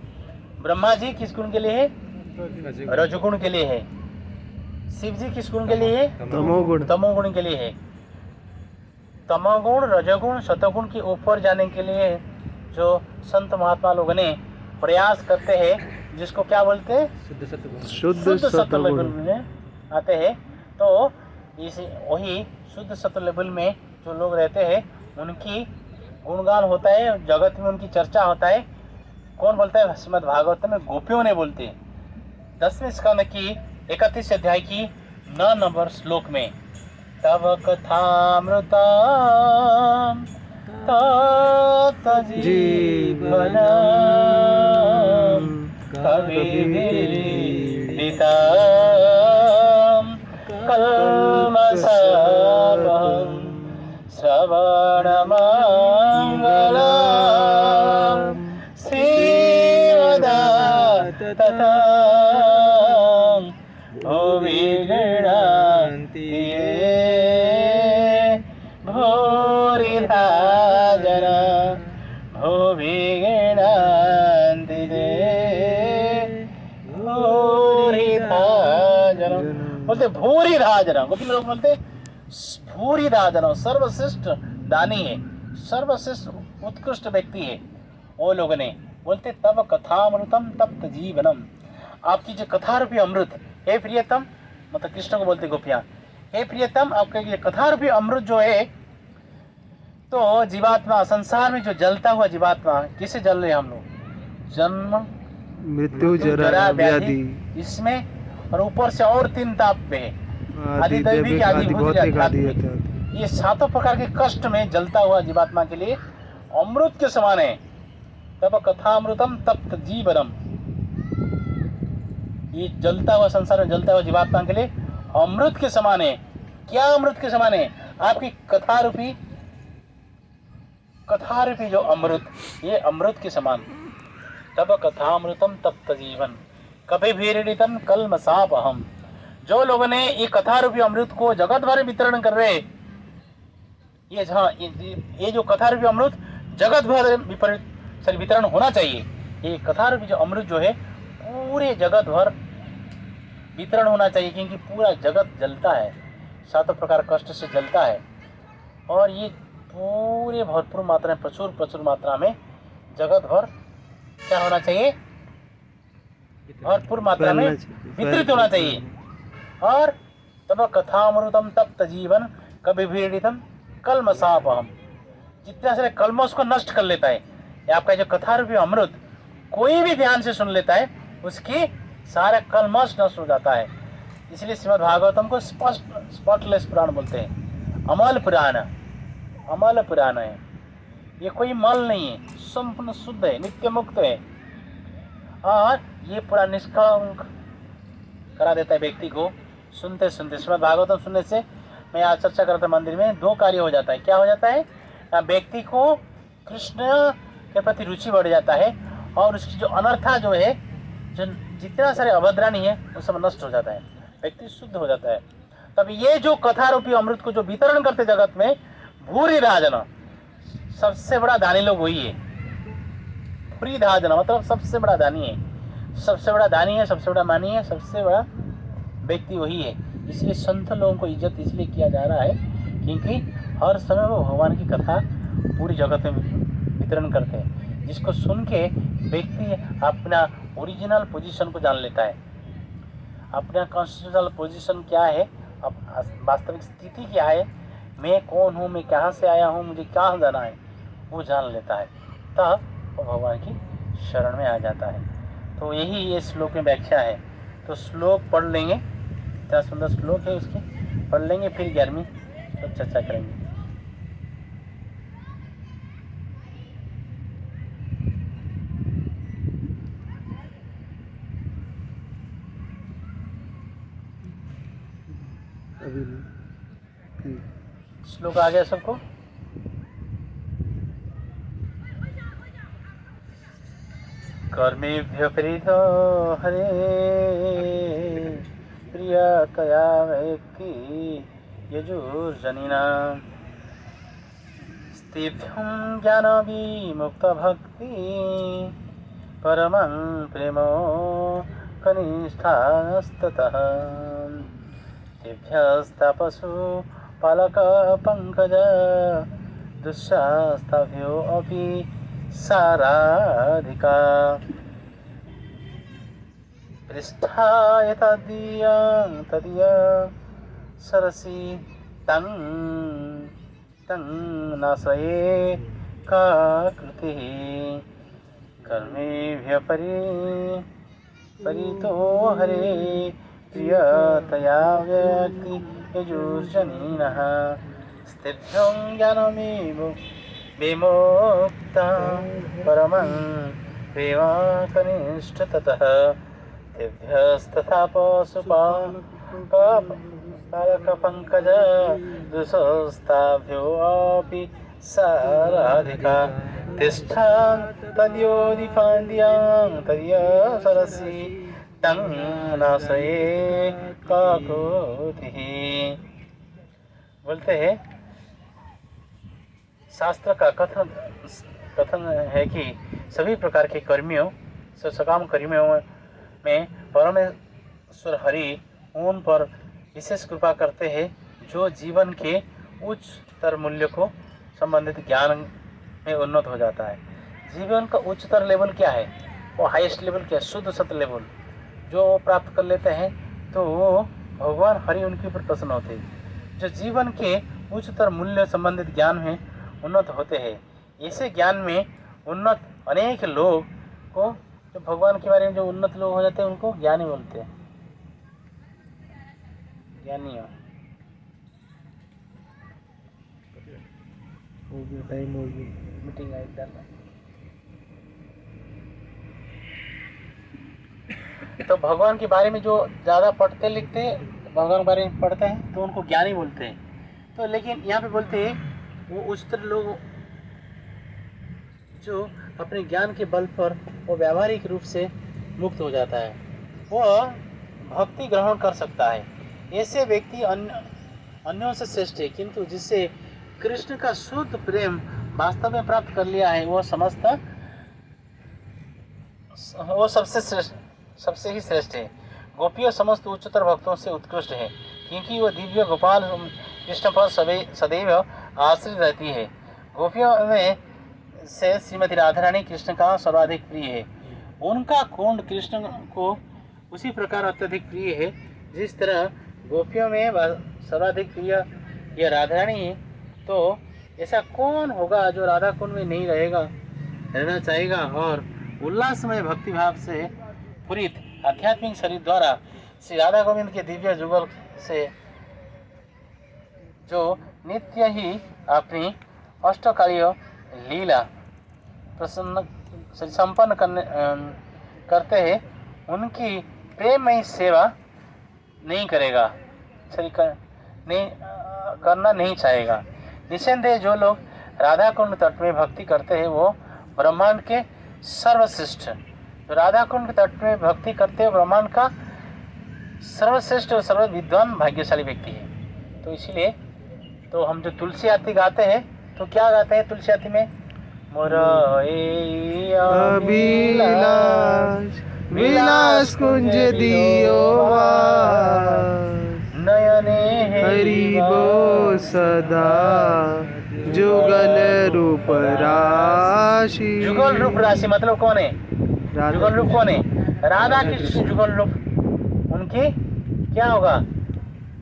ब्रह्मा जी किस गुण के लिए है? रजोगुण के लिए है। शिव जी किस गुण के लिए है? तमोगुण के लिए है। तमोगुण, रजोगुण, सतोगुण के ऊपर जाने के लिए जो संत महात्मा लोग ने प्रयास करते हैं, जिसको क्या बोलते हैं? शुद्ध सत्व लेवल में आते हैं। तो इसे वही शुद्ध सत्व लेवल में जो लोग रहते हैं उनकी गुणगान होता है, जगत में उनकी चर्चा होता है। कौन बोलता है? श्रीमद् भागवत में गोपियों ने बोलते हैं। 10वें स्कंद की 31 अध्याय की 9 नंबर श्लोक में, तव कथामृतम् तत् जीवनम् कविभिरीडितम् कल्मषापहम् श्रवणमङ्गलम् श्रीमदाततम् भुवि गृह्णन्ति ये भूरिधा जना भुवि गृह्णन्ति ये भूरिधा जना। बोलते भूरिधा जना, गोपी लोग बोलते भूरिधा जना सर्वश्रेष्ठ दानी है, सर्वश्रेष्ठ उत्कृष्ट व्यक्ति है। वो लोग ने बोलते तब कथामृतम तप्त जीवनम, आपकी जो कथा रूपी अमृत, हे प्रियतम, मतलब कृष्ण को बोलते गोपियाँ, हे प्रियतम आपका ये कथा रूपी अमृत जो है, तो जीवात्मा संसार में जो जलता हुआ जीवात्मा, किसे जल रहे हम लोग? जन्म मृत्यु जरा व्याधि, इसमें और ऊपर से और 3 ताप में आदि दैविक आदि भौतिक आध्यात्मिक, ये 7 प्रकार के कष्ट में जलता हुआ जीवात्मा के लिए अमृत के समान है। तब कथामृतम तप्त जीवनम, ये जलता हुआ संसार में जलता हुआ जीवात्मा के लिए अमृत के समान है। क्या अमृत के समान है? आपकी कथा रूपी जो अमृत, ये अमृत के समान। तब कथामृतम तप्त जीवन कभी भीड़ितम कल्मषापहम्, जो लोगों ने ये कथा रूपी अमृत को जगत भर में वितरण कर रहे, ये जो कथा रूपी अमृत जगत भर वितरण होना चाहिए। ये कथा रूपी जो अमृत जो है पूरे जगत भर वितरण होना चाहिए, क्योंकि पूरा जगत जलता है, 7 प्रकार कष्ट से जलता है। और ये पूरे भरपूर मात्रा में, प्रचुर मात्रा में जगत भर क्या होना चाहिए? भरपूर मात्रा में वितरित होना चाहिए। और तब कथामृतम तप्त जीवन कभी भीड़ितम कलमसापहम, जितने सारे कलमों को नष्ट कर लेता है। ये आपका जो कथा रूपी अमृत कोई भी ध्यान से सुन लेता है उसकी सारा कलमश नष्ट हो जाता है। इसलिए श्रीमद् भागवतम को स्पॉटलेस पुराण बोलते हैं। अमल पुराण, अमल पुराण है, ये कोई मल नहीं है, संपूर्ण शुद्ध है, नित्य मुक्त है। और ये पूरा निष्कलंक करा देता है व्यक्ति को। सुनते सुनते श्रीमद् भागवतम सुनने से, मैं आज चर्चा कर रहा था मंदिर में, दो कार्य हो जाता है। क्या हो जाता है? व्यक्ति को कृष्ण के प्रति रुचि बढ़ जाता है और उसकी जो अनर्था जो है, जो जितना सारे अभद्रानी है वो सब नष्ट हो जाता है, व्यक्ति शुद्ध हो जाता है। तब ये जो कथा रूपी अमृत को जो वितरण करते जगत में, भूरी राजना, सबसे बड़ा दानी लोग वही है। भूरी राजना मतलब सबसे बड़ा दानी है, सबसे बड़ा दानी है, सबसे बड़ा मानी है, सबसे बड़ा व्यक्ति वही है। इसलिए संत लोगों को इज्जत इसलिए किया जा रहा है क्योंकि हर समय वो भगवान की कथा पूरी जगत में वितरण करते हैं, जिसको सुन के व्यक्ति अपना ओरिजिनल पोजीशन को जान लेता है। अपना कॉन्स्टिट्यूशनल पोजीशन क्या है, वास्तविक स्थिति क्या है, मैं कौन हूँ, मैं कहाँ से आया हूँ, मुझे कहाँ जाना है, वो जान लेता है। तब वो भगवान की शरण में आ जाता है। तो यही ये श्लोक में व्याख्या है। तो श्लोक पढ़ लेंगे, इतना सुंदर श्लोक है उसकी, पढ़ लेंगे, फिर 11वीं तो चर्चा करेंगे। श्लोक आ गया सबको? कर्मेभ्य प्रीतो हरे प्रियतया व्यक्ति यजुर्जनिना स्तेभ्यं ज्ञानविमुक्तभक्ति परमं प्रेमो कनिष्ठास्ततः तेभ्यस्तपसु पालकपङ्कज दुःशास्ताभ्यो अपि साराधिका पृष्ठाय तदीय सरसि तं नाशये काकृतिः कर्मेभ्यः परितो हरे प्रियतया व्यक्ति यजुर्जनिनः स्तेभ्यं ज्ञानविमुक्ता परमं प्रेमाकनिष्ठतः तेभ्यस्तथा पशुपालकपङ्कज दुःस्ताभ्योऽपि साराधिका तिष्ठां तद्योदिपान्द्यां तदीय सरसि तं नाशये काकुतिः। बोलते हैं शास्त्र का कथन है कि सभी प्रकार के कर्मियों, सकाम कर्मियों में परमेश्वर हरि उन पर विशेष कृपा करते हैं जो जीवन के उच्चतर मूल्य को संबंधित ज्ञान में उन्नत हो जाता है। जीवन का उच्चतर लेवल क्या है, वो हाईएस्ट लेवल क्या है, शुद्ध सत्य लेवल जो वो प्राप्त कर लेते हैं, तो भगवान हरि उनके ऊपर प्रसन्न होते हैं। जो जीवन के उच्चतर मूल्य संबंधित ज्ञान में उन्नत होते हैं, ऐसे ज्ञान में उन्नत अनेक लोग को, जो भगवान के बारे में जो उन्नत लोग हो जाते हैं उनको ज्ञानी बोलते हैं, ज्ञानी हो। टाइम हो गया, मीटिंग आई करना। तो भगवान के बारे में जो ज़्यादा पढ़ते लिखते हैं, भगवान के बारे में पढ़ते हैं, तो उनको ज्ञानी बोलते हैं। तो लेकिन यहाँ पे बोलते हैं वो उच्चतर लोग जो अपने ज्ञान के बल पर वो व्यावहारिक रूप से मुक्त हो जाता है, वो भक्ति ग्रहण कर सकता है। ऐसे व्यक्ति अन्यों से श्रेष्ठ है, किंतु जिससे कृष्ण का शुद्ध प्रेम वास्तव में प्राप्त कर लिया है, वो सबसे ही श्रेष्ठ है। गोपियों समस्त उच्चतर भक्तों से उत्कृष्ट है, क्योंकि वह दिव्य गोपाल कृष्ण पर सदैव आश्रित रहती है। गोपियों में से श्रीमती राधा रानी कृष्ण का सर्वाधिक प्रिय है। उनका कुंड कृष्ण को उसी प्रकार अत्यधिक प्रिय है जिस तरह गोपियों में सर्वाधिक प्रिय यह राधा रानी है। तो ऐसा कौन होगा जो राधा कुंड में नहीं रहना चाहेगा और उल्लासमय भक्तिभाव से पूरित आध्यात्मिक शरीर द्वारा श्री राधा गोविंद के दिव्य जुगल से जो नित्य ही अपनी अष्टकालीय लीला प्रसन्न संपन्न करते हैं उनकी प्रेममयी सेवा नहीं करेगा, करना नहीं चाहेगा। निसंदेह जो लोग राधा कुंड तट में भक्ति करते हैं वो ब्रह्मांड के सर्वश्रेष्ठ, जो राधा कुंड के तट में भक्ति करते हैं ब्रह्मांड का सर्वश्रेष्ठ और सर्व विद्वान भाग्यशाली व्यक्ति है। तो इसीलिए तो हम जो तुलसी आरती गाते हैं तो क्या गाते हैं तुलसी आरती में? अभिलाष विलास कुंज दियो नयने हरिबो सदा जुगल रूप राशि। जुगल रूप राशि मतलब कौन है? जुगल रूप कौन है? राधा कृष्ण जुगल रूप। उनकी क्या होगा?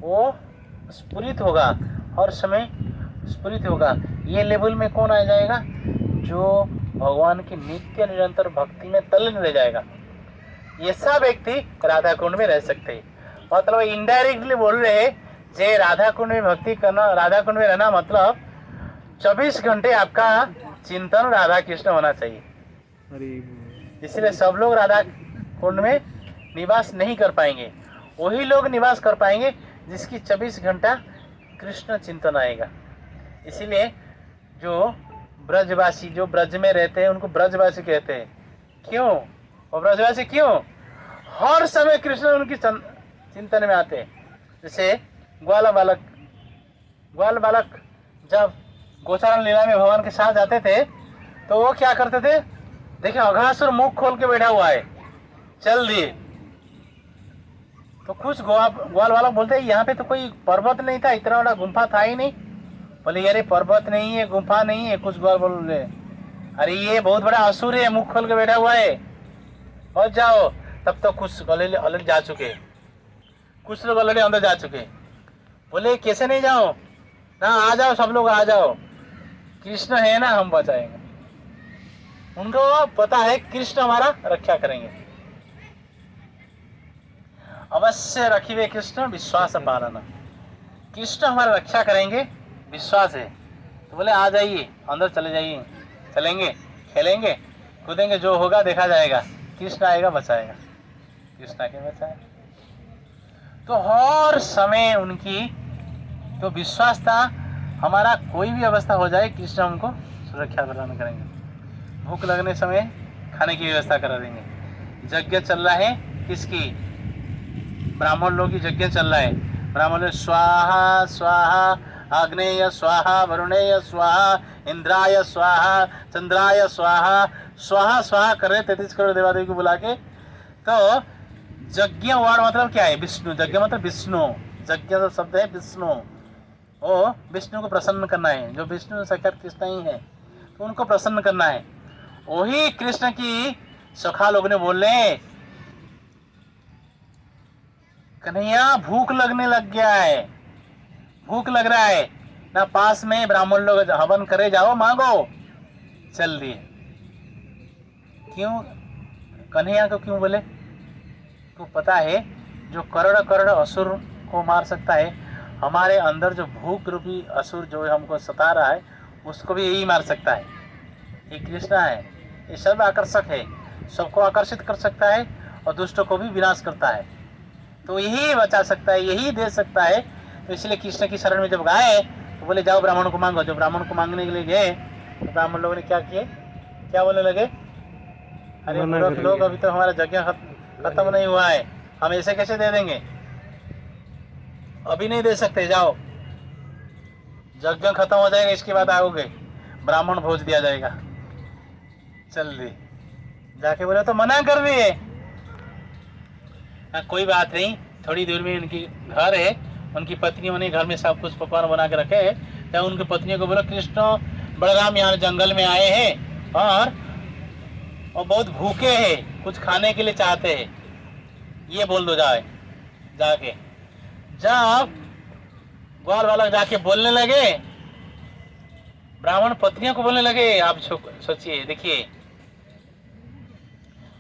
वो स्फुरित होगा और समय स्फुरित होगा। ये लेवल में कौन आ जाएगा? जो भगवान की नित्य निरंतर भक्ति में तल्लीन रह जाएगा। ये सब व्यक्ति राधा कुंड में रह सकते हैं। मतलब इनडायरेक्टली बोल रहे जे राधा कुंड में भक्ति करना, राधा कुंड में रहना मतलब 24 घंटे आपका चिंतन राधा कृष्ण होना चाहिए। इसलिए सब लोग राधा कुंड में निवास नहीं कर पाएंगे, वही लोग निवास कर पाएंगे जिसकी 24 घंटा कृष्ण चिंतन आएगा। इसीलिए जो ब्रजवासी जो ब्रज में रहते हैं उनको ब्रजवासी कहते हैं। क्यों वो ब्रजवासी? क्यों? हर समय कृष्ण उनकी चिंतन में आते हैं। जैसे ग्वाल बालक जब गोचारण लीला में भगवान के साथ जाते थे तो वो क्या करते थे? देखिए अघासुर मुख खोल के बैठा हुआ है, चल दिए। तो कुछ ग्वाल बालक बोलते हैं यहाँ पे तो कोई पर्वत नहीं था, इतना बड़ा गुम्फा था ही नहीं। बोले यार पर्वत नहीं है, गुम्फा नहीं है। कुछ ग्वाल बोल रहे अरे ये बहुत बड़ा असुर है, मुख खोल के बैठा हुआ है, पहुंच जाओ। तब तो कुछ ऑलरेडी जा चुके, कुछ लोग ऑलरेडी अंदर जा चुके। बोले कैसे नहीं जाओ ना, आ जाओ सब लोग आ जाओ, कृष्ण है ना, हम बचाएंगे। उनको पता है कृष्ण हमारा रक्षा करेंगे। अवश्य रखिए कृष्ण विश्वास पालना, कृष्ण हमारा रक्षा करेंगे, विश्वास है। तो बोले आ जाइए, अंदर चले जाइए, चलेंगे, खेलेंगे, कूदेंगे, जो होगा देखा जाएगा, कृष्ण आएगा बचाएगा, कृष्ण आके बचाएगा। तो हर समय उनकी तो विश्वास था हमारा कोई भी अवस्था हो जाए कृष्ण हमको सुरक्षा प्रदान करेंगे। भूख लगने समय खाने की व्यवस्था करा देंगे। यज्ञ चल रहा है किसकी? ब्राह्मण लोग की यज्ञ चल रहा है। ब्राह्मण लोग स्वाहा स्वाहा, आग्नेय स्वाहा, वरुणेय स्वाहा, इंद्राय स्वाहा, चंद्राय स्वाहा, स्वाहा स्वाहा कर रहे 33 करोड़ देवादेवी को बुला के। तो यज्ञ वर्ड मतलब क्या है? विष्णु। यज्ञ मतलब विष्णु, यज्ञ का शब्द है विष्णु। वो विष्णु को प्रसन्न करना है, जो विष्णु साक्षात कृष्ण ही है, तो उनको प्रसन्न करना है। वही कृष्ण की सखा लोग ने बोले कन्हैया भूख लगने लग गया है, भूख लग रहा है ना, पास में ब्राह्मण लोग हवन करे, जाओ मांगो। चल दिए। क्यों कन्हैया को क्यों बोले? तो पता है जो करोड़ असुर को मार सकता है, हमारे अंदर जो भूख रूपी असुर जो हमको सता रहा है उसको भी यही मार सकता है। ये कृष्ण है, ये सर्व आकर्षक है, सबको आकर्षित कर सकता है और दुष्टों को भी विनाश करता है। तो यही बचा सकता है, यही दे सकता है। तो इसलिए कृष्ण की शरण में जब गए तो बोले जाओ ब्राह्मण को मांगो। जो ब्राह्मण को मांगने के लिए गए तो ब्राह्मण लोगों ने क्या किए? क्या बोलने लगे? अरे मूर्ख लोग, अभी तो हमारा यज्ञ खत्म नहीं हुआ है, हम ऐसे कैसे दे देंगे? अभी नहीं दे सकते, जाओ यज्ञ खत्म हो जाएगा इसके बाद आओगे, ब्राह्मण भोज दिया जाएगा। चल दी जाके बोले तो मना कर दिए। कोई बात नहीं, थोड़ी दूर में उनकी घर है, उनकी पत्नियों ने घर में सब कुछ पकवान बना के रखे है। तो उनकी पत्नियों को बोला कृष्ण बलराम यहाँ जंगल में आए हैं और बहुत भूखे हैं, कुछ खाने के लिए चाहते हैं, ये बोल दो जाके। जब ग्वाल बालक जाके बोलने लगे, ब्राह्मण पत्नियों को बोलने लगे, आप सोचिए, देखिए,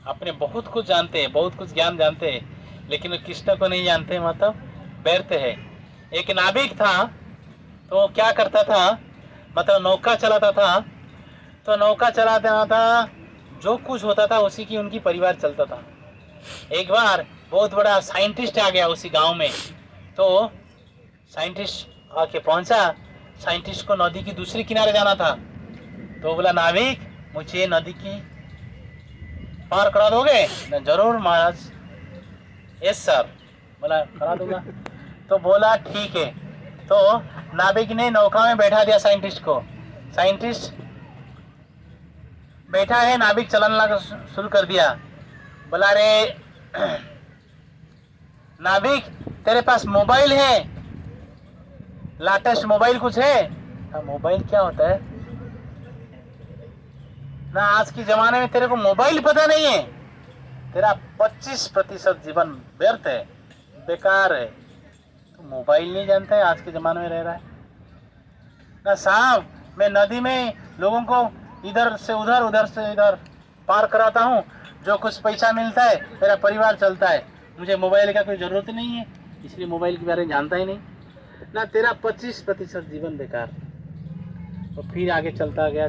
अपने बहुत कुछ जानते हैं, बहुत कुछ ज्ञान जानते हैं, लेकिन कृष्ण को नहीं जानते, मतलब व्यर्थ है। एक नाविक था, तो क्या करता था, मतलब नौका चलाता था, तो नौका चलाता था, जो कुछ होता था उसी की उनकी परिवार चलता था। एक बार बहुत बड़ा साइंटिस्ट आ गया उसी गांव में, तो साइंटिस्ट आके पहुंचा। साइंटिस्ट को नदी की दूसरी किनारे जाना था, तो बोला, नाविक, मुझे नदी की पार करा दोगे? न, जरूर महाराज। यस सर, बोला करा दूंगा। तो बोला ठीक है। तो नाविक ने नौका में बैठा दिया साइंटिस्ट को। साइंटिस्ट बैठा है, नाविक चलना शुरू कर दिया। बोला, रे नाविक, तेरे पास मोबाइल है? लेटेस्ट मोबाइल कुछ है? मोबाइल क्या होता है ना, आज के जमाने में तेरे को मोबाइल पता नहीं है, तेरा 25% जीवन व्यर्थ है, बेकार है। तो मोबाइल नहीं जानता है, आज के ज़माने में रह रहा है ना। साहब, मैं नदी में लोगों को इधर से उधर, उधर से इधर पार कराता हूँ, जो कुछ पैसा मिलता है मेरा परिवार चलता है, मुझे मोबाइल का कोई ज़रूरत नहीं है, इसलिए मोबाइल के बारे में जानता ही नहीं ना। तेरा 25% जीवन बेकार। तो फिर आगे चलता गया।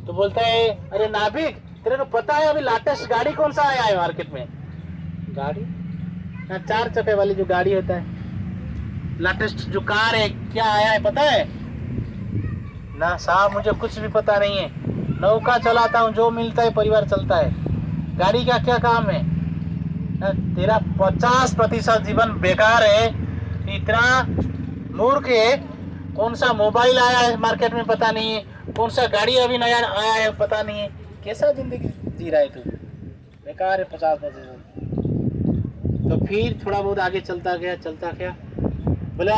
तो बोलता है, अरे नाविक, तेरे को पता है अभी लेटेस्ट गाड़ी कौन सा आया है मार्केट में? गाड़ी ना, 4 चक्के वाली जो गाड़ी होता है, लेटेस्ट जो कार है, क्या आया है पता है? ना साहब, मुझे कुछ भी पता नहीं है, नौका चलाता हूँ, जो मिलता है परिवार चलता है, गाड़ी का क्या काम है ना। तेरा 50% जीवन बेकार है, इतना मूर्ख है। कौन सा मोबाइल आया है मार्केट में पता नहीं है, कौन सा गाड़ी अभी नया आया है पता नहीं है, कैसा जिंदगी जी रहा है तू, बेकार है 50%। तो फिर थोड़ा बहुत आगे चलता गया। बोला,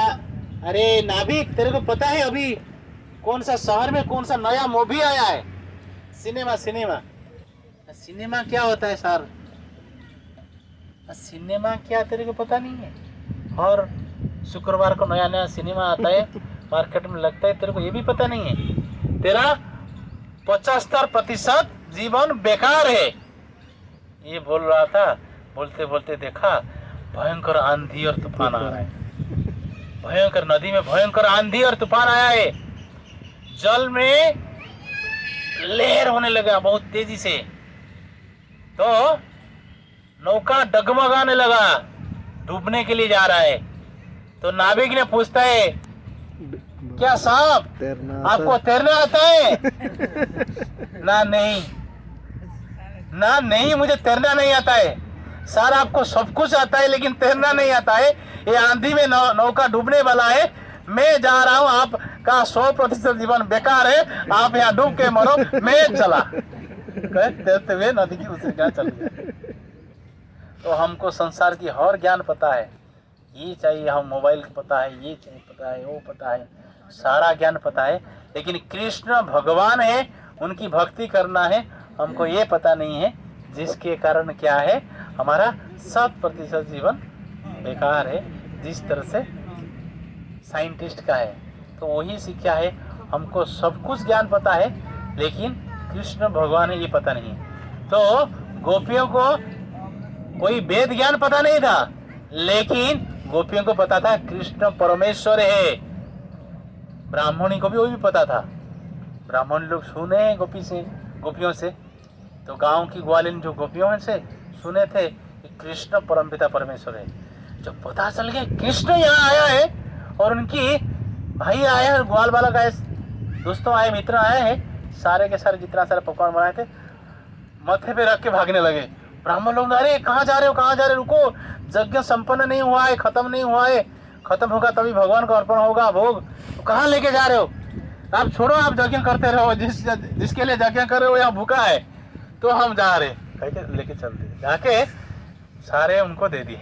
अरे नाविक, तेरे को पता है अभी कौन सा शहर में कौन सा नया मूवी आया है? सिनेमा क्या होता है सर? सिनेमा क्या तेरे को पता नहीं है? और शुक्रवार को नया सिनेमा आता है, मार्केट में लगता है, तेरे को ये भी पता नहीं है? तेरा 75% जीवन बेकार है। ये बोल रहा था, बोलते बोलते देखा भयंकर आंधी और तूफान आ रहा है। भयंकर नदी में भयंकर आंधी और तूफान आया है, जल में लहर होने लगा बहुत तेजी से। तो नौका डगमगाने लगा, डूबने के लिए जा रहा है। तो नाविक ने पूछता है, क्या साहब, आपको तैरना आता है? ना नहीं, मुझे तैरना नहीं आता है सर। आपको सब कुछ आता है लेकिन तैरना नहीं आता है। ये आंधी में नौका डूबने वाला है, मैं जा रहा हूँ, आपका 100% जीवन बेकार है, आप यहाँ डूब के मरो, मैं चला। तैरते हुए नदी की दूसरी किनारे चल गया। तो हमको संसार की हर ज्ञान पता है, ये चाहिए, हम मोबाइल पता है, ये चाहिए पता है, वो पता है, सारा ज्ञान पता है, लेकिन कृष्ण भगवान है, उनकी भक्ति करना है, हमको ये पता नहीं है, जिसके कारण क्या है, हमारा 7% जीवन बेकार है, जिस तरह से साइंटिस्ट का है। तो वही शिक्षा है, हमको सब कुछ ज्ञान पता है, लेकिन कृष्ण भगवान है ये पता नहीं है। तो गोपियों को कोई वेद ज्ञान पता नहीं था, लेकिन गोपियों को पता था कृष्ण परमेश्वर है। ब्राह्मणी को भी वो भी पता था। ब्राह्मण लोग सुने गोपियों से, तो गांव की ग्वालिन जो गोपियों से सुने थे कि कृष्ण परमपिता परमेश्वर है। जब पता चल गया कृष्ण यहाँ आया है और उनकी भाई आए हैं, ग्वाल बालक आए, दोस्तों आए, मित्र आए हैं, सारे के सारे जितना सारे पकवान बनाए थे माथे पे रख के भागने लगे। ब्राह्मण लोग, अरे कहाँ जा रहे हो, कहाँ जा रहे हो, रुको, यज्ञ संपन्न नहीं हुआ है, खत्म नहीं हुआ है, खत्म होगा तभी भगवान को अर्पण होगा भोग, तो कहाँ लेके जा रहे हो? आप छोड़ो, आप यज्ञ करते रहो, जिसके लिए यज्ञ कर रहे हो यहाँ भूखा है, तो हम जा रहे, कह के लेके चलते, जाके सारे उनको दे दिए।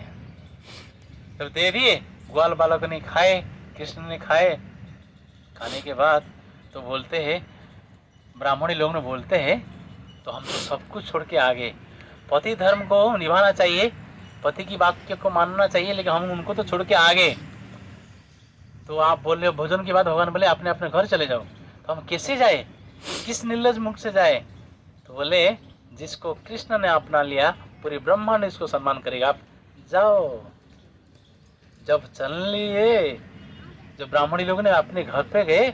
जब दे दिए, ग्वाल बालक ने खाए, कृष्ण ने खाए। खाने के बाद तो बोलते हैं, ब्राह्मणी लोग ने बोलते हैं, तो हम तो सब कुछ छोड़ के आ गए, पति धर्म को निभाना चाहिए, पति की वाक्य को मानना चाहिए, लेकिन हम उनको तो छोड़ के आ गए। तो आप बोल रहे हो भोजन के बाद भगवान बोले अपने अपने घर चले जाओ। तो हम कैसे जाए, किस निर्लज मुख से जाए? तो बोले जिसको कृष्ण ने अपना लिया पूरी ब्रह्मांड इसको सम्मान करेगा, आप जाओ। जब चल लिए, जब ब्राह्मणी लोग ने अपने घर पे गए,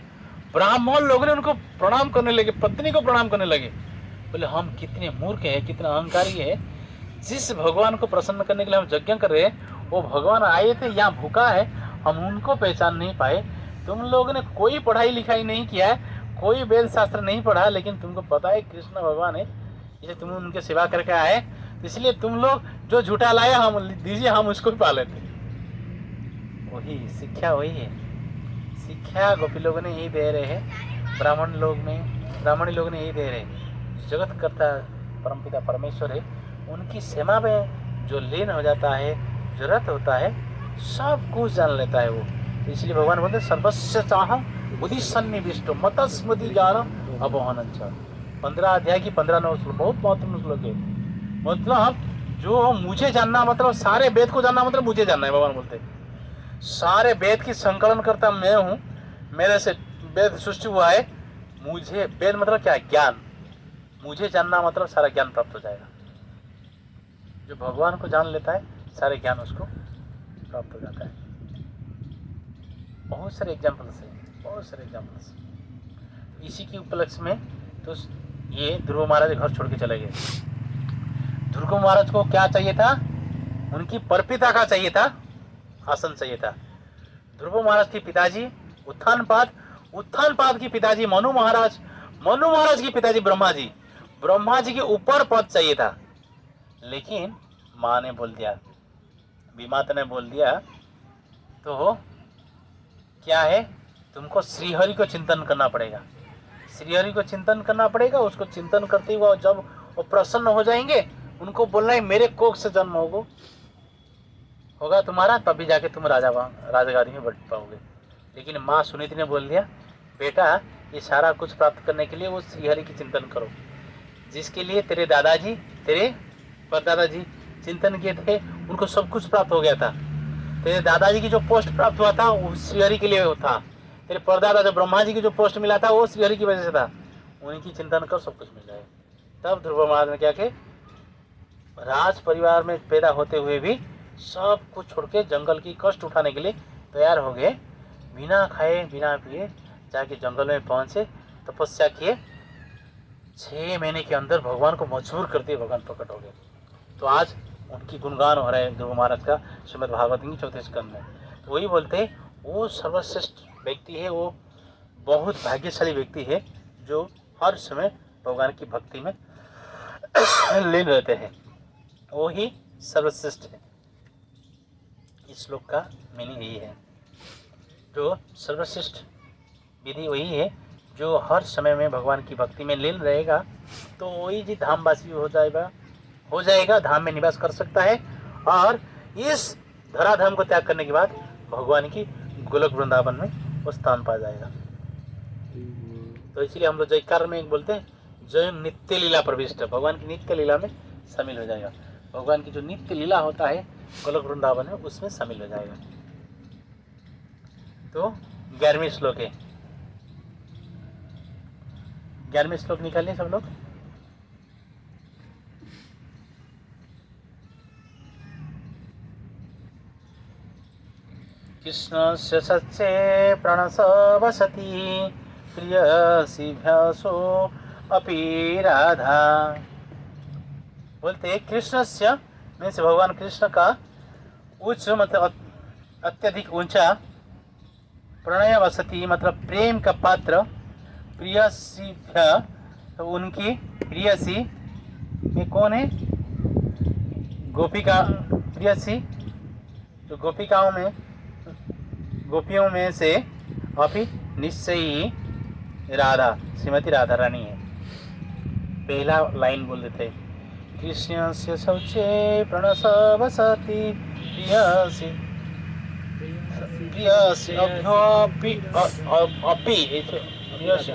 ब्राह्मण लोग ने उनको प्रणाम करने लगे, पत्नी को प्रणाम करने लगे। बोले हम कितने मूर्ख हैं, कितना अहंकारी है, जिस भगवान को प्रसन्न करने के लिए हम यज्ञ कर रहे हैं वो भगवान आए थे यहाँ भूखा है, हम उनको पहचान नहीं पाए। तुम लोगों ने कोई पढ़ाई लिखाई नहीं किया है, कोई वेद शास्त्र नहीं पढ़ा, लेकिन तुमको पता है कृष्ण भगवान है, इसलिए तुम उनके सेवा करके आए, इसलिए तुम लोग जो झूठा लाया हम दीजिए, हम उसको भी पाले थे। वही शिक्षा, वही है शिक्षा गोपी लोगों ने यही दे रहे हैं, ब्राह्मणी लोग ने यही दे रहे हैं। जगत कर्ता परमपिता परमेश्वर है, उनकी सेवा में जो लीन हो जाता है, जरूरत होता है, सब कुछ जान लेता है वो। तो इसलिए भगवान बोलते सर्वस्व चाह बुद्धि सन्निविष्ट मत स्मृति ज्ञान अवहन। 15 अध्याय की 15 श्लोक बहुत महत्वपूर्ण श्लोक है। मतलब जो मुझे जानना, मतलब सारे वेद को जानना, मतलब मुझे जानना है। भगवान बोलते सारे वेद की संकलन करता मैं हूँ, मेरे से वेद सृष्टि हुआ है। मुझे वेद मतलब क्या, ज्ञान। मुझे जानना मतलब सारा ज्ञान प्राप्त हो जाएगा। जो भगवान को जान लेता है सारे ज्ञान उसको प्राप्त हो जाता है। बहुत सारे एग्जाम्पल्स हैं, बहुत सारे एग्जाम्पल्स। इसी के उपलक्ष्य में तो ये ध्रुव महाराज घर छोड़ के चले गए। ध्रुव महाराज को क्या चाहिए था, उनकी परपिता का चाहिए था, आसन चाहिए था। ध्रुव महाराज के पिताजी उत्थानपाद की पिताजी मनु महाराज के पिताजी ब्रह्मा जी के ऊपर पद चाहिए था। लेकिन माँ ने बोल दिया, विमाता ने बोल दिया, तो क्या है, तुमको श्रीहरि को चिंतन करना पड़ेगा। श्रीहरि को चिंतन करना पड़ेगा। उसको चिंतन करते हुए जब वो प्रसन्न हो जाएंगे, उनको बोलना है मेरे कोख से जन्म होगा तुम्हारा, तभी जाके तुम राजगादी में बैठ पाओगे। लेकिन माँ सुनीति ने बोल दिया, बेटा ये सारा कुछ प्राप्त करने के लिए वो श्रीहरि की चिंतन करो, जिसके लिए तेरे दादाजी, तेरे परदादाजी चिंतन किए थे, उनको सब कुछ प्राप्त हो गया था। तेरे दादाजी की जो पोस्ट प्राप्त हुआ था वो श्रीहरि के लिए था। तेरे परदादा जो ब्रह्मा जी की जो पोस्ट मिला था वो श्रीहरि की वजह से था। उनकी चिंतन कर, सब कुछ मिल जाए। तब ध्रुव महाराज ने क्या किया, राज परिवार में पैदा होते हुए भी सब कुछ छोड़ के जंगल की कष्ट उठाने के लिए तैयार हो गए। बिना खाए बिना पिए जाके जंगल में पहुंचे, तपस्या किए। 6 महीने के अंदर भगवान को मजबूर करते भगवान प्रकट हो गए। तो आज उनकी गुणगान हो रहा है ध्रुव महाराज का श्रीमद् भागवत की 4थे स्कंद में। तो वही बोलते हैं वो सर्वश्रेष्ठ व्यक्ति है, वो बहुत भाग्यशाली व्यक्ति है जो हर समय भगवान की भक्ति में लीन रहते हैं। वो ही सर्वश्रेष्ठ है। इस श्लोक का मीनिंग यही है, जो सर्वश्रेष्ठ विधि वही है जो हर समय में भगवान की भक्ति में लीन रहेगा, तो वही जी धामवासी हो जाएगा, धाम में निवास कर सकता है। और इस धराधाम को त्याग करने के बाद भगवान की गोलक वृंदावन में वो स्थान पा जाएगा। तो इसलिए हम लोग जयकार में बोलते हैं, जय नित्य लीला प्रविष्ट, भगवान की नित्य लीला में शामिल हो जाएगा। भगवान की जो नित्य लीला होता है गोलक वृंदावन है, उसमें शामिल हो जाएगा। तो 11वें श्लोक है, 11वें श्लोक निकालिए सब लोग। कृष्ण से सच्चे प्रणस वसती प्रियसीभ्यासो अपि राधा। बोलते कृष्ण से मीन्स भगवान कृष्ण का उच्च मतलब अत्यधिक ऊंचा, प्रणय वसती मतलब प्रेम का पात्र, प्रियसीभ्य तो उनकी प्रियसी में कौन है, गोपिका प्रियसी, तो गोपियों में से अभी निश्चय ही राधा, श्रीमती राधा रानी है। पहला लाइन बोल देते, कृष्ण से शौचे प्रणस वसती प्रियसी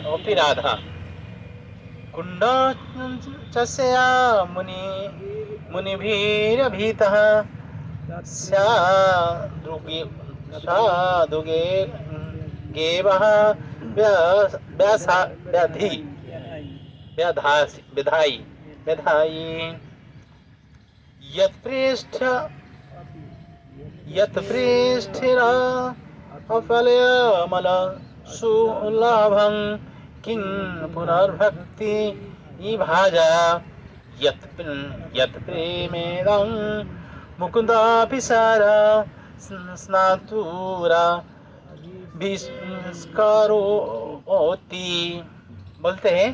अपि राधा कुंड चस्या मुनि मुनिभिरभीतः स्यादुगे साधुगे गेवः व्याधि व्याधासि विधायि विधायि यत्पृष्ठिरा अफलमल सुलभं किं पुनर्भक्ति भाजा यत्प्रेमेदं मुकुन्दाभिसारा स्नातुरा विस्कारोति। बोलते हैं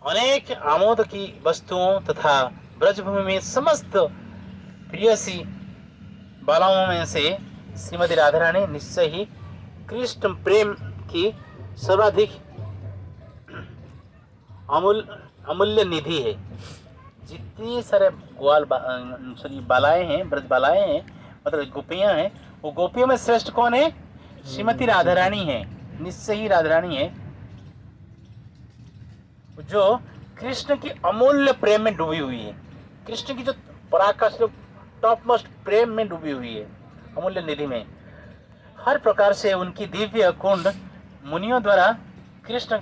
अनेक आमोद की वस्तुओं तथा ब्रजभूमि में समस्त प्रियसी बालाओं में से श्रीमती राधा रानी निश्चय ही कृष्ण प्रेम की सर्वाधिक अमूल्य निधि है। जितनी सारे बालाएं हैं, ब्रज बालाएं हैं, मतलब गोपियां हैं, वो गोपियों में श्रेष्ठ कौन है? श्रीमती राधा रानी है। निश्चय ही राधा रानी है जो कृष्ण की अमूल्य प्रेम में डूबी हुई है। कृष्ण की जो पराकाष्ठ टॉप मोस्ट प्रेम में डूबी हुई है, अमूल्य निधि में। हर प्रकार से उनकी दिव्य कुंड मुनियों द्वारा कृष्ण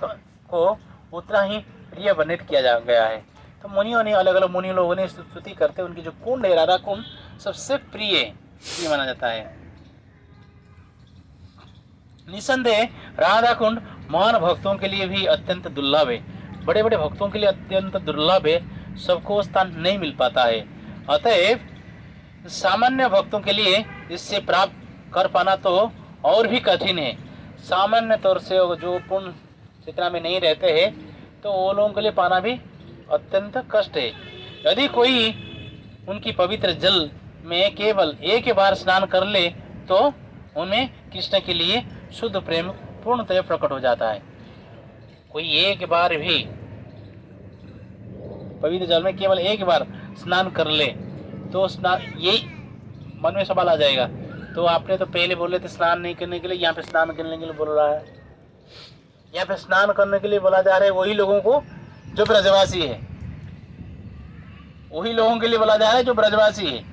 को उतना ही प्रिय वर्णित किया जा गया है। तो मुनियों ने, अलग अलग मुनि लोगों ने स्तुति करते, उनकी जो कुंड है, राधा कुंड, सबसे प्रिय माना जाता है। निसंदेह राधा कुंड महान भक्तों के लिए भी अत्यंत दुर्लभ है। बड़े बड़े भक्तों के लिए अत्यंत दुर्लभ है, सबको स्थान नहीं मिल पाता है। अतएव सामान्य भक्तों के लिए इससे प्राप्त कर पाना तो और भी कठिन है। सामान्य तौर से जो पूर्ण चेतना में नहीं रहते हैं तो वो लोगों के लिए पाना भी अत्यंत कष्ट है। यदि कोई उनकी पवित्र जल में केवल एक बार स्नान कर ले तो उनमें कृष्ण के लिए शुद्ध प्रेम पूर्णतः प्रकट हो जाता है। कोई एक बार भी पवित्र जल में केवल एक बार स्नान कर ले तो स्नान, यही मन में सवाल आ जाएगा। तो आपने तो पहले बोले थे स्नान नहीं करने के लिए, यहाँ पे स्नान करने के लिए बोल रहा है। यहाँ पे स्नान करने के लिए बोला जा रहा है वही लोगों को जो ब्रजवासी है, वही लोगों के लिए बोला जा रहा है जो ब्रजवासी है,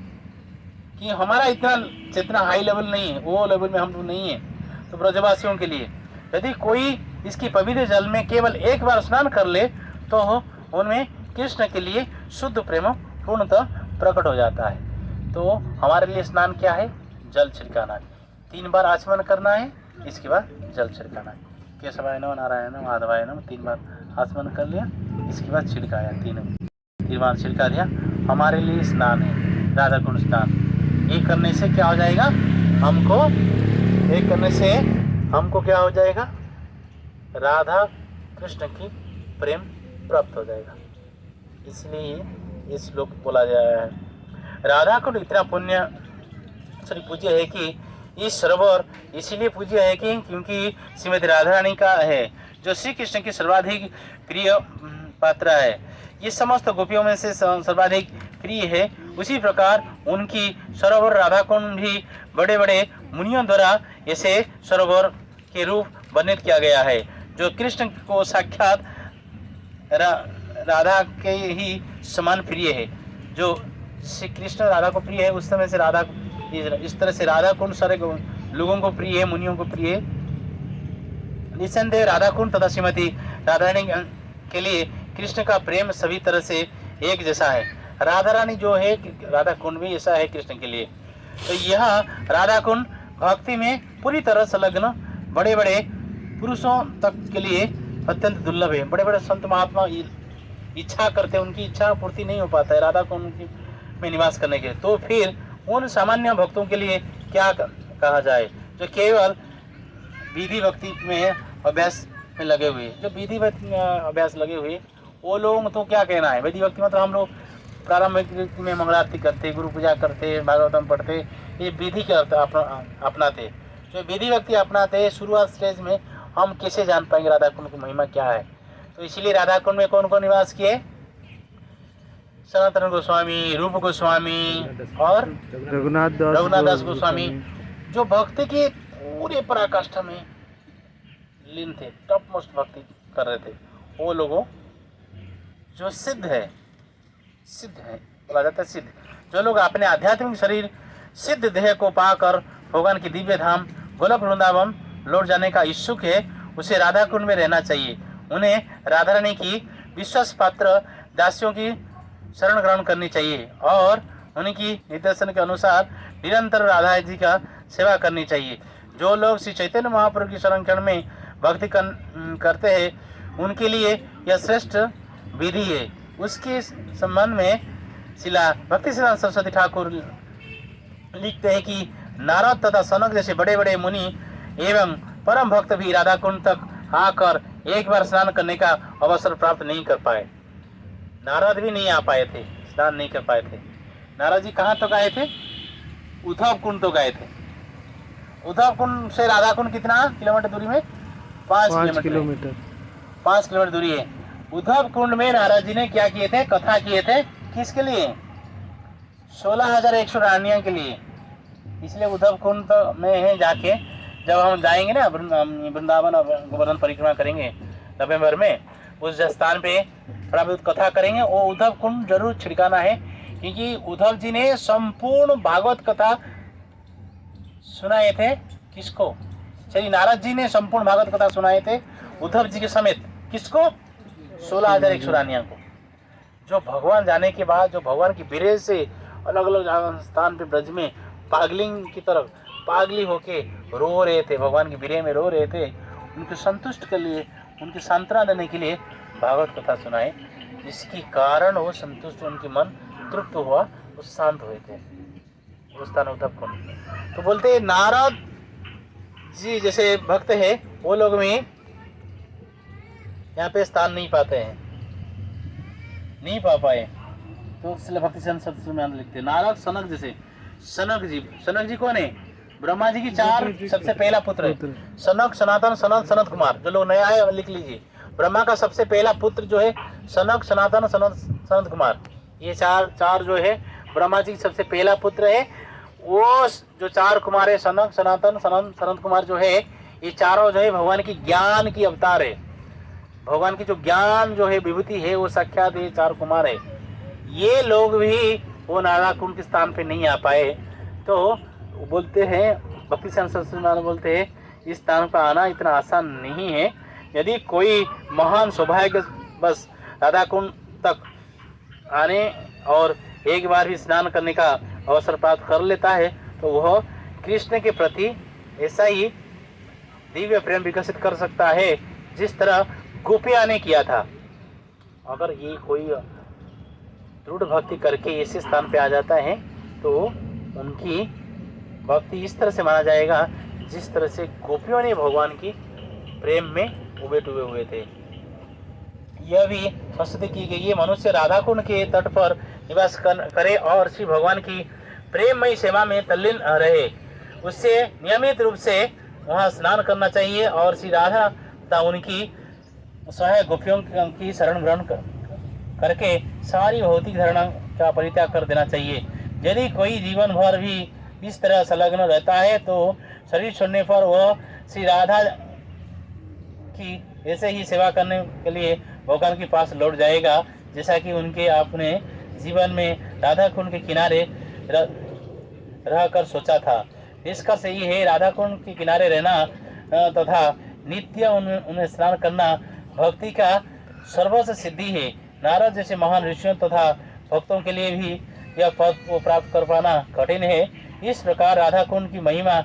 कि हमारा इतना जितना हाई लेवल नहीं है, वो लेवल में हम लोग नहीं है। तो ब्रजवासियों के लिए यदि कोई इसकी पवित्र जल में केवल एक बार स्नान कर ले तो उनमें कृष्ण के लिए शुद्ध प्रेम पूर्णतः प्रकट हो जाता है। तो हमारे लिए स्नान क्या है? जल छिड़काना है। 3 बार आचमन करना है, इसके बाद जल छिड़काना है। केशवाय नमः, नारायण नमः, माधवाय नमः, 3 बार आचमन कर लिया, इसके बाद छिड़काया, 3 बार छिड़का दिया। हमारे लिए स्नान है, राधा कुंड स्नान। ये करने से क्या हो जाएगा? हमको क्या हो जाएगा? राधा कृष्ण की प्रेम प्राप्त हो जाएगा। इसलिए इस श्लोक बोला गया है। राधा कुंड इतना पूज्य है कि इस सरोवर इसलिए पूज्य है कि क्योंकि श्रीमती राधा रानी का है, जो श्री कृष्ण की सर्वाधिक प्रिय पात्र है। ये समस्त गोपियों में से सर्वाधिक प्रिय है। उसी प्रकार उनकी सरोवर राधा कुंड भी बड़े बड़े मुनियों द्वारा ऐसे सरोवर के रूप वर्णित किया गया है, जो कृष्ण को साक्षात राधा के ही समान प्रिय है। जो श्री कृष्ण राधा को प्रिय है, उस समय से राधा, इस तरह से राधा कुंड सारे लोगों को प्रिय है, मुनियों को प्रिय है। निसंदेह राधा कुंड तथा श्रीमती राधा रानी के लिए कृष्ण का प्रेम सभी तरह से एक जैसा है। राधा रानी जो है, राधा कुंड भी ऐसा है कृष्ण के लिए। तो यह राधा कुंड भक्ति में पूरी तरह संलग्न बड़े बड़े पुरुषों तक के लिए अत्यंत दुर्लभ है। बड़े बड़े संत महात्मा इच्छा करते हैं, उनकी इच्छा पूर्ति नहीं हो पाता है राधा कुंड में निवास करने के लिए। तो फिर उन सामान्य भक्तों के लिए क्या कहा जाए, जो केवल विधि भक्ति में अभ्यास में लगे हुए, जो विधि अभ्यास लगे हुए, वो लोग तो क्या कहना है? विधि भक्ति मतलब हम लोग प्रारंभिक में मंगलारती करते, गुरु पूजा करते, भागवतम पढ़ते, ये विधि के अपनाते। जो विधि भक्ति अपनाते शुरुआत स्टेज में, हम कैसे जान पाएंगे राधा कुंड की महिमा क्या है? तो इसीलिए राधा कुंड में कौन कौन निवास किए? सनातन गोस्वामी, रूप गोस्वामी और रघुनाथ दास गोस्वामी, जो भक्ति के पूरे पराकाष्ठा में लीन थे, टॉप मोस्ट भक्ति कर रहे थे। वो लोगों जो सिद्ध है बोला जाता है सिद्ध, जो लोग अपने आध्यात्मिक शरीर सिद्ध देह को पाकर भगवान की दिव्य धाम गोलोक वृंदावन लौट जाने का इच्छुक है, उसे राधा कुंड में रहना चाहिए। उन्हें राधा रानी की विश्वास पात्र दासियों की शरण ग्रहण करनी चाहिए और उनकी निर्देशन के अनुसार निरंतर राधा जी का सेवा करनी चाहिए। जो लोग श्री चैतन्य महाप्रभु की शरण में भक्ति करते हैं उनके लिए यह श्रेष्ठ विधि है। उसके संबंध में शिला भक्ति सिद्धांत सरस्वती ठाकुर लिखते हैं कि नारद तथा सनक जैसे बड़े बड़े मुनि एवं परम भक्त भी राधा कुंड तक आकर एक बार स्नान करने का अवसर प्राप्त नहीं कर पाए। नारद भी नहीं आ पाए थे, स्नान नहीं कर पाए थे। नारद जी कहाँ तक आए थे? उद्धव कुंड तो गए थे। उद्धव कुंड से राधा कुंड कितना किलोमीटर दूरी में? 5 किलोमीटर। 5 किलोमीटर दूरी है। उद्धव कुंड में नारद जी ने क्या किए थे? कथा किए थे। किसके लिए? 16,100 रानियों के लिए। इसलिए उद्धव कुंड में है जाके, जब हम जाएंगे ना वृंदावन और गोवर्धन परिक्रमा करेंगे नवंबर में, उस स्थान पे थोड़ा बहुत कथा करेंगे। वो उद्धव कुंड जरूर छिड़काना है, क्योंकि उद्धव जी ने संपूर्ण भागवत कथा सुनाए थे। किसको? श्री नारद जी ने संपूर्ण भागवत कथा सुनाए थे उद्धव जी के समेत। किसको? 16,100 रानियों को। जो भगवान जाने के बाद जो भगवान की बिरह से अलग अलग स्थान पे ब्रज में पागलिंग की तरफ पागली होके रो रहे थे, भगवान की बिरह में रो रहे थे, उनको संतुष्ट के लिए, उनकी सांत्वना देने के लिए भागवत कथा सुनाए, जिसके कारण वो संतुष्ट, उनकी मन तृप्त हुआ, वो शांत हुए थे। वो स्थान उद्धव कुंड। तो बोलते हैं नारद जी जैसे भक्त है वो लोग भी यहाँ पे स्थान नहीं पाते हैं, नहीं पा पाए। तो इसलिए भक्ति संस्कृत में लिखते हैं नारद सनक जैसे। सनक जी कौन है? ब्रह्मा जी की 4 सबसे पहला पुत्र है। सनक, सनातन, सनत, सनत कुमार। जो लोग नया है लिख लीजिए। ब्रह्मा का सबसे पहला पुत्र जो है सनक, सनातन, सनत कुमार। ये चार जो है ब्रह्मा जी सबसे पहला पुत्र है। वो जो 4 कुमार है, सनक, सनातन, सनत कुमार जो है, ये चारों जो है भगवान की ज्ञान की अवतार है। भगवान की जो ज्ञान जो है विभूति है वो साक्षात ये 4 कुमार है। ये लोग भी वो नारदा कुंड के स्थान पे नहीं आ पाए। तो बोलते हैं भक्ति संस्कृत बोलते हैं इस स्थान पर आना इतना आसान नहीं है। यदि कोई महान सौभाग्य बस राधा कुंड तक आने और एक बार भी स्नान करने का अवसर प्राप्त कर लेता है तो वह कृष्ण के प्रति ऐसा ही दिव्य प्रेम विकसित कर सकता है जिस तरह गोपियां ने किया था। अगर ये कोई दृढ़ भक्ति करके इसी स्थान पे आ जाता है तो उनकी भक्ति इस तरह से माना जाएगा जिस तरह से गोपियों ने भगवान की प्रेम में उबे डूबे हुए थे। यह भी प्रस्तुति की गई है मनुष्य राधा कुंड के तट पर निवास करे और श्री भगवान की प्रेममयी सेवा में तल्लीन रहे। उससे नियमित रूप से वहाँ स्नान करना चाहिए और श्री राधा तथा उनकी सहायक गोपियों की शरण ग्रहण करके सारी भौतिक धारणा का परित्याग कर देना चाहिए। यदि कोई जीवन भर भी इस तरह संलग्न रहता है तो शरीर छोड़ने पर वह श्री राधा की ऐसे ही सेवा करने के लिए भगवान के पास लौट जाएगा जैसा कि उनके अपने जीवन में राधा कुंड के किनारे रहकर सोचा था। निष्कर्ष ये है राधा कुंड के किनारे रहना तथा नित्य उन्हें स्नान करना भक्ति का सर्वोच्च सिद्धि है। नारद जैसे महान ऋषियों तथा भक्तों के लिए भी यह पद को प्राप्त कर पाना कठिन है। इस प्रकार राधा कुंड की महिमा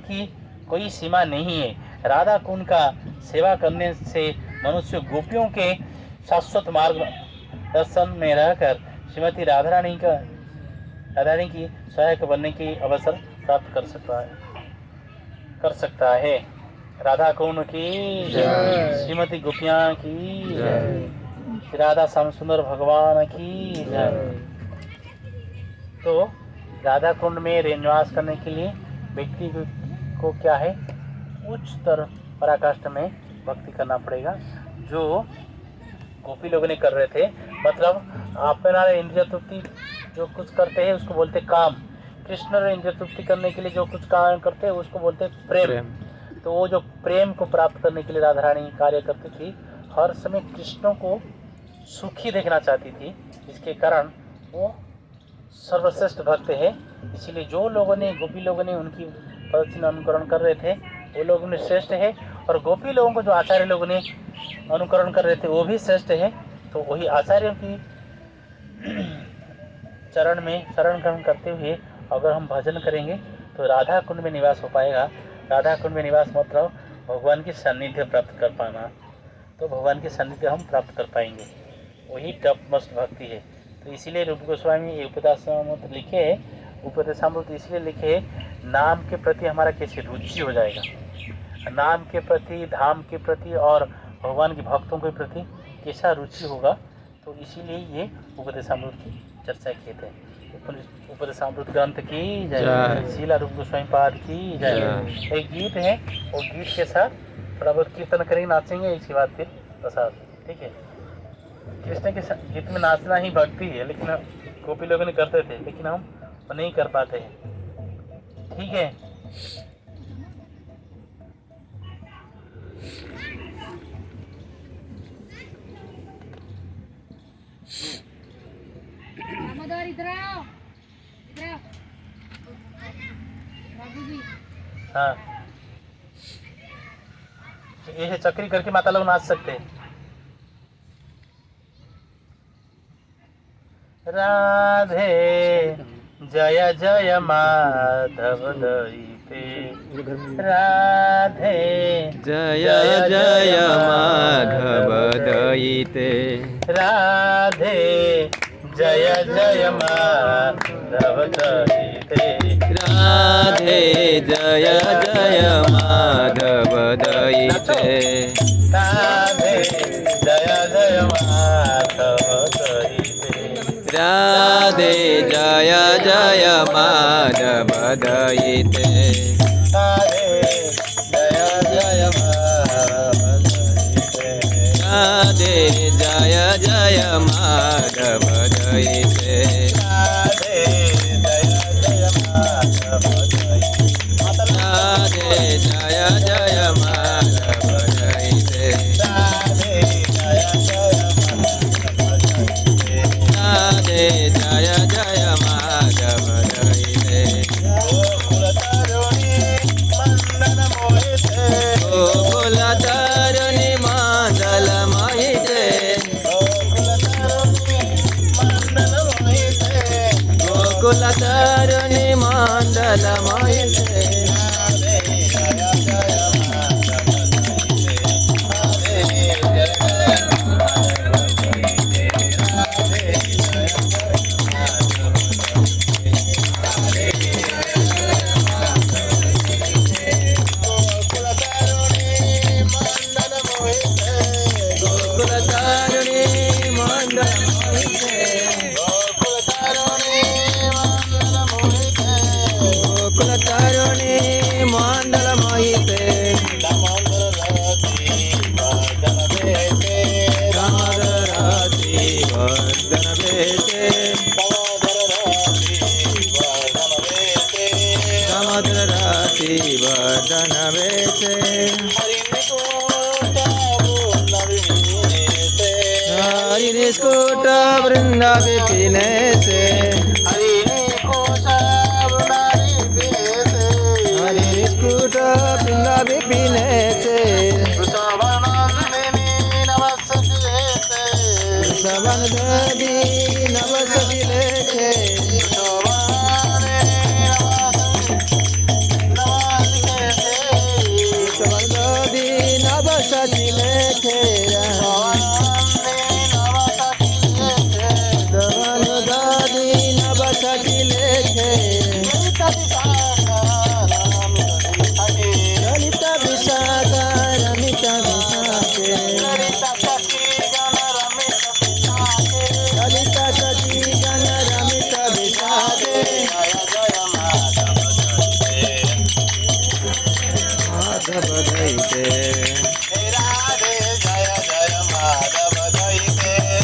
की कोई सीमा नहीं है। राधा कुंड का सेवा करने से मनुष्य गोपियों के शाश्वत मार्ग दर्शन में रहकर श्रीमती राधा रानी की सहायक बनने की अवसर प्राप्त कर सकता है। राधा कुंड की जय, श्रीमती गोपियाँ की जय, राधा श्याम सुंदर भगवान की जय। तो राधा कुंड में निवास करने के लिए व्यक्ति को क्या है उच्चतर पराकाष्ठ में भक्ति करना पड़ेगा, जो गोपी लोगों ने कर रहे थे। मतलब अपना इंद्रिय तृप्ति जो कुछ करते हैं उसको बोलते काम। कृष्ण इंद्रिय तृप्ति करने के लिए जो कुछ काम करते हैं उसको बोलते प्रेम। तो वो जो प्रेम को प्राप्त करने के लिए राधा रानी कार्य करती थी हर समय कृष्ण को सुखी देखना चाहती थी, इसके कारण वो सर्वश्रेष्ठ भक्त है। इसीलिए जो लोगों ने, गोपी लोगों ने उनकी पद्धति अनुकरण कर रहे थे वो लोगों ने श्रेष्ठ है, और गोपी लोगों को जो आचार्य लोगों ने अनुकरण कर रहे थे वो भी श्रेष्ठ है। तो वही आचार्यों की चरण में शरण ग्रहण करते हुए अगर हम भजन करेंगे तो राधा कुंड में निवास हो पाएगा। राधा कुंड में निवास मतलब भगवान की सान्निध्य प्राप्त कर पाना, तो भगवान की सान्निध्य हम प्राप्त कर पाएंगे, वही टॉपमोस्ट भक्ति है। तो इसीलिए रूप गोस्वामी ये उपदेशामृत लिखे है, उपदेशामृत इसलिए लिखे है नाम के प्रति हमारा कैसे रुचि हो जाएगा, नाम के प्रति, धाम के प्रति और भगवान के भक्तों के प्रति कैसा रुचि होगा। तो इसीलिए ये उपदेशामृत की चर्चा किए थे। उपदेशामृत ग्रंथ की जय, शीला रूप गोस्वामी पाद की जय। एक गीत है, वो गीत के साथ थोड़ा बहुत कीर्तन करेंगे, नाचेंगे, इसके बाद फिर प्रसाद, ठीक है। कृष्ण के गीत में नाचना ही भक्ति है, लेकिन गोपी लोगों ने करते थे, लेकिन हम वो नहीं कर पाते हैं, ठीक है। हाँ, ये चक्री करके माता लोग नाच सकते हैं। राधे जय जय माधव दयिते, राधे जय जय माधव दयिते, राधे जय जय माधव दयिते, राधे जय जय माधव दयिते, राधे जय जय माधव दयिते, राधे जय जय माधव दयिते, राधे जय जय माधव दयिते, राधे जय जय माधव दयिते, राधे जय जय माधव दयिते, गोकुल तरुणी मंडल मोहिते, गोकुल तरुणी मंडल मोहिते, हरिनिष्कुट वृंदा विपिने से, हरिनिष्कुट वृंदा विपिने से, सवन देवी नवसति लेखे, सवन देवी नवसति लेखे,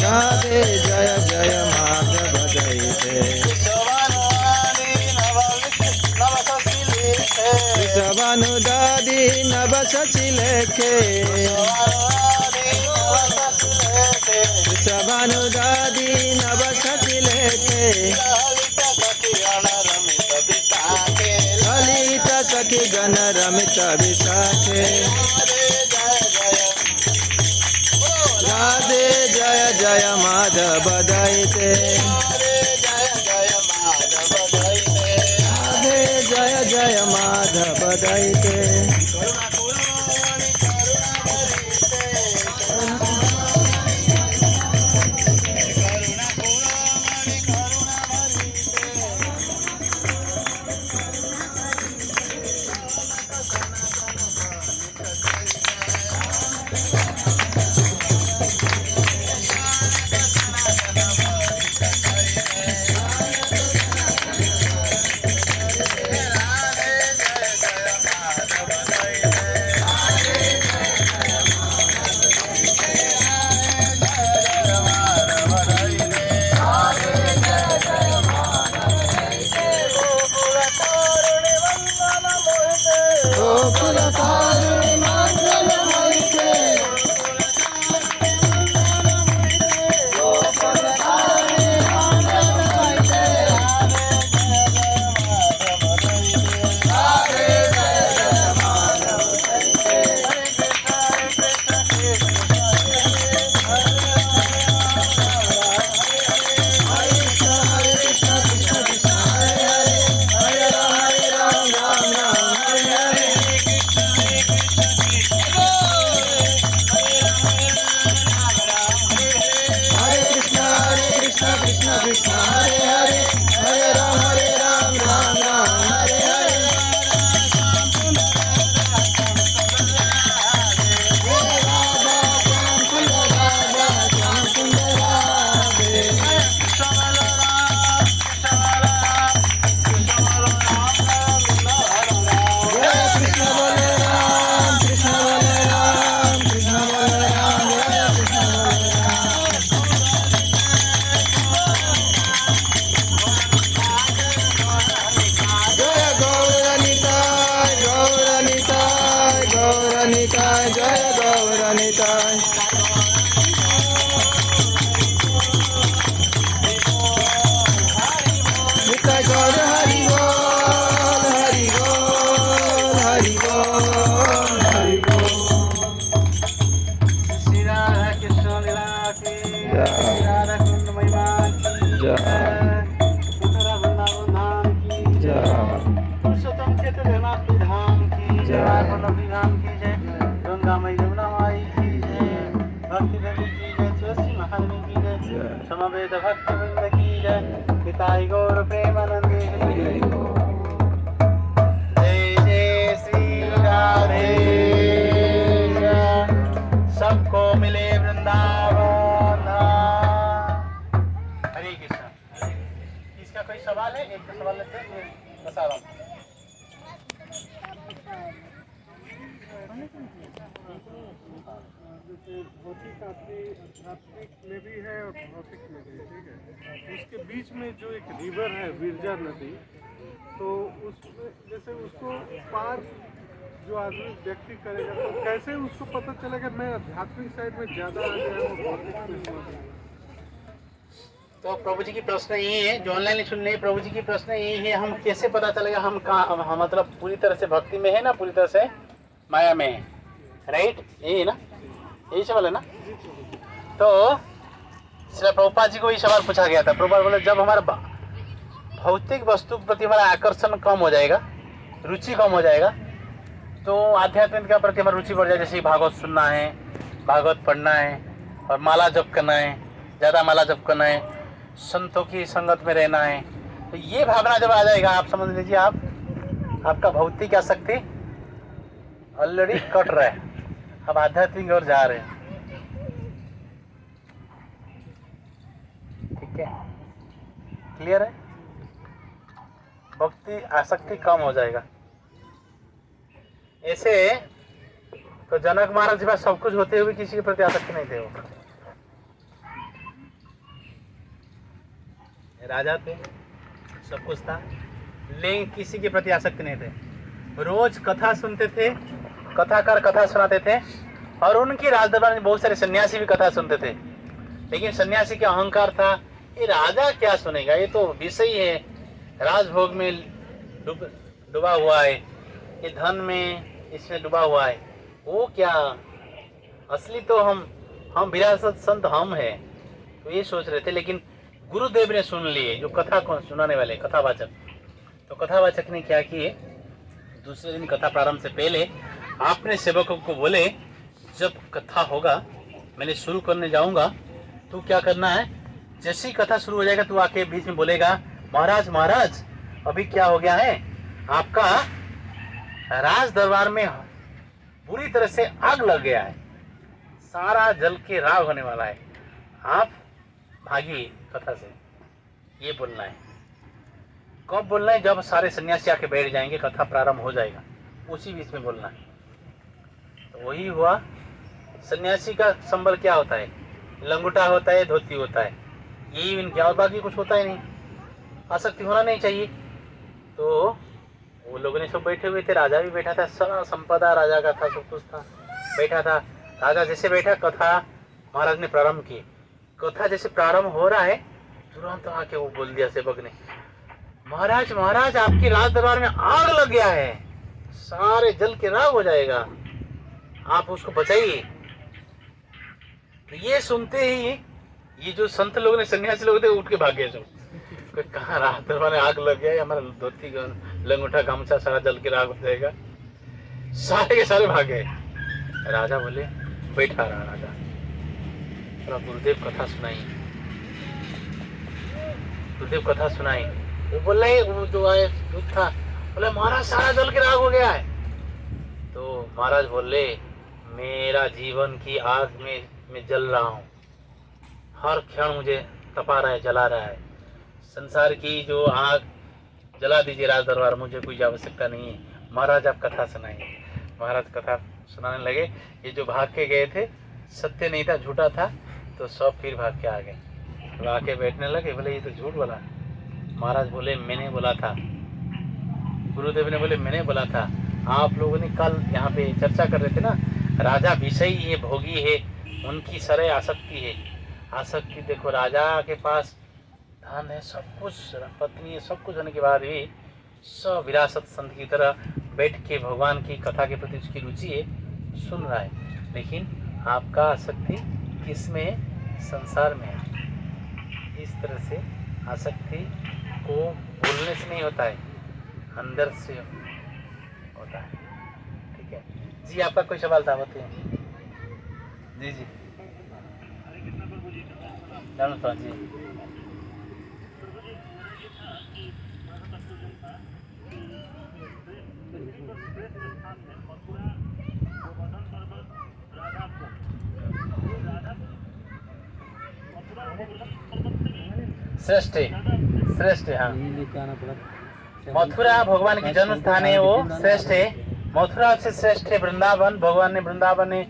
राधे जय जय माधव दयिते, ऋषभानुदादि नव शशि लेखे, शोभानुदादी नव सखी लेखे ललित सखी गण रमित विशाखे राधे जय जय माधव दयिते राधे जय जय माधव दयिते समवेत भक्तवृंद की जय, पिताई गौर प्रेमानंद की जय। जय जय श्री राधे, सबको मिले वृंदावन। हरे कृष्ण। इसका कोई सवाल है? एक सवाल लेते हैं, बता रहा हूँ। भौतिक आध्यात्मिक में भी है और भौतिक में भी, ठीक है। उसके बीच में जो एक रिवर है विरजा नदी, तो उसमें जैसे उसको पार जो आदमी व्यक्ति करेगा तो कैसे उसको पता चलेगा मैं आध्यात्मिक साइड में ज़्यादा आ गया हूँ भौतिक में। तो प्रभु जी की प्रश्न यही है, जो ऑनलाइन सुन रहे हैं, प्रभु जी की प्रश्न यही है, हम कैसे पता चलेगा हम कहाँ, हम मतलब पूरी तरह से भक्ति में है ना पूरी तरह से माया में है, राइट? यही है ना, यही सवाल है ना। तो श्री प्रभुपाद जी को ये सवाल पूछा गया था। प्रभुपाद बोले जब हमारा भौतिक वस्तु के प्रति हमारा आकर्षण कम हो जाएगा, रुचि कम हो जाएगा, तो आध्यात्मिक के प्रति हमारी रुचि बढ़ जाए। जैसे भागवत सुनना है, भागवत पढ़ना है और माला जप करना है, ज़्यादा माला जप करना है, संतों की संगत में रहना है, तो ये भावना जब आ जाएगा, आप समझ लीजिए आपका भौतिक आसक्ति ऑलरेडी कट रहा है, अब आध्यात्मिक ओर जा रहे हैं। ठीक है, क्लियर है? भक्ति आसक्ति कम हो जाएगा। ऐसे तो जनक महाराज के पास सब कुछ होते हुए किसी के प्रति आसक्ति नहीं थे। वो राजा थे, सब कुछ था, लेकिन किसी के प्रति आसक्ति नहीं थे। रोज कथा सुनते थे, कथाकार कथा सुनाते थे, और उनकी राजदरबार में बहुत सारे सन्यासी भी कथा सुनते थे। लेकिन सन्यासी का अहंकार था, ये राजा क्या सुनेगा, ये तो विषय है, राजभोग में डूबा हुआ है, ये धन में इसमें डूबा हुआ है, वो क्या, असली तो हम विरासत संत हम है, तो ये सोच रहे थे। लेकिन गुरुदेव ने सुन लिए, जो कथा को सुनाने वाले कथावाचक, तो कथावाचक ने क्या किए, दूसरे दिन कथा प्रारंभ से पहले आपने सेवकों को बोले, जब कथा होगा मैंने शुरू करने जाऊंगा, तो क्या करना है, जैसी कथा शुरू हो जाएगा तो आके बीच में बोलेगा, महाराज महाराज अभी क्या हो गया है, आपका राज दरबार में पूरी तरह से आग लग गया है, सारा जल के राख होने वाला है, आप भागिए कथा से, ये बोलना है। कब बोलना है, जब सारे सन्यासी आके बैठ जाएंगे, कथा प्रारंभ हो जाएगा, उसी बीच में बोलना है। तो वही हुआ। सन्यासी का संबल क्या होता है, लंगोटा होता है, धोती होता है, यही इनके, और बाकी कुछ होता ही नहीं, आसक्ति होना नहीं चाहिए। तो वो लोगों ने सब बैठे हुए थे, राजा भी बैठा था, सारा संपदा राजा का था, सब कुछ था, बैठा था। राजा जैसे बैठा, कथा महाराज ने प्रारंभ की। कथा जैसे प्रारंभ हो रहा है, तुरंत आके वो बोल दिया सेवक ने, महाराज महाराज आपके राज दरबार में आग लग गया है, सारे जल के राख हो जाएगा, आप उसको बचाइए। तो ये सुनते ही ये जो संत लोग ने, सन्यासी लोग थे, उठ के भाग गए सब। कहाँ राज दरबार में आग लग गया है, हमारा धोती लंगोटा गामछा सारा जल के राख हो जाएगा, सारे के सारे भाग गए। राजा बोले, बैठा रहा राजा, थोड़ा गुरुदेव कथा सुनाई, गुरुदेव कथा सुनाई। वो बोल रहे, वो जो आए दूध था, बोले महाराज सारा जल के राख हो गया है। तो महाराज बोले, मेरा जीवन की आग में मैं जल रहा हूँ, हर क्षण मुझे तपा रहा है, जला रहा है, संसार की जो आग जला दीजिए राज दरबार, मुझे कोई आवश्यकता नहीं है, महाराज आप कथा सुनाइए। महाराज कथा सुनाने लगे। ये जो भाग के गए थे, सत्य नहीं था, झूठा था, तो सब फिर भाग के आ गए, तो आके बैठने लगे। बोले ये तो झूठ बोला। महाराज बोले, मैंने बोला था, गुरुदेव ने बोले मैंने बोला था। आप लोगों ने कल यहाँ पे चर्चा कर रहे थे ना, राजा विषयी है, भोगी है, उनकी सरे आसक्ति है। आसक्ति देखो, राजा के पास धन है, सब कुछ, पत्नी है, सब कुछ होने के बाद भी सब विरासत संत की तरह बैठ के भगवान की कथा के प्रति उसकी रुचि है, सुन रहा है। लेकिन आपका आसक्ति किस में है? संसार में है। इस तरह से आसक्ति को बोलने से नहीं होता है, अंदर से होता है। ठीक है जी, आपका कोई सवाल था, बताइए। जी जी, जानता जी। श्रेष्ठ श्रेष्ठ, हाँ, मथुरा भगवान की जन्म स्थान है, वो श्रेष्ठ है। मथुरा से श्रेष्ठ है वृंदावन। भगवान ने वृंदावन में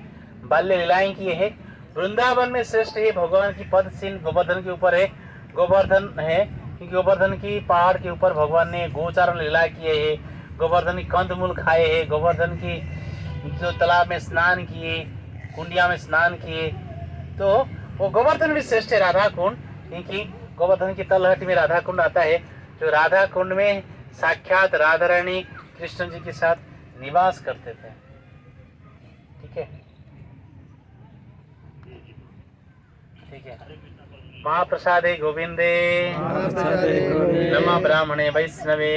बाल्य लीलाएं की है। वृंदावन में श्रेष्ठ है, भगवान की पद चिन्ह गोवर्धन के ऊपर है। गोवर्धन है क्योंकि गोवर्धन की पहाड़ के ऊपर भगवान ने गोचारण लीला किए है, गोवर्धन की कंदमूल खाए है, गोवर्धन की जो तालाब में स्नान किए, कुंडिया में स्नान किए, तो वो गोवर्धन भी श्रेष्ठ है। राधा कुंड, क्योंकि गोवर्धन की तलहटी में राधा कुंड आता है, जो राधा कुंड में साक्षात राधा रानी कृष्ण जी के साथ निवास करते थे। ठीक है, ठीक है। महाप्रसादे गोविंदे, नमः ब्राह्मणे वैष्णवे।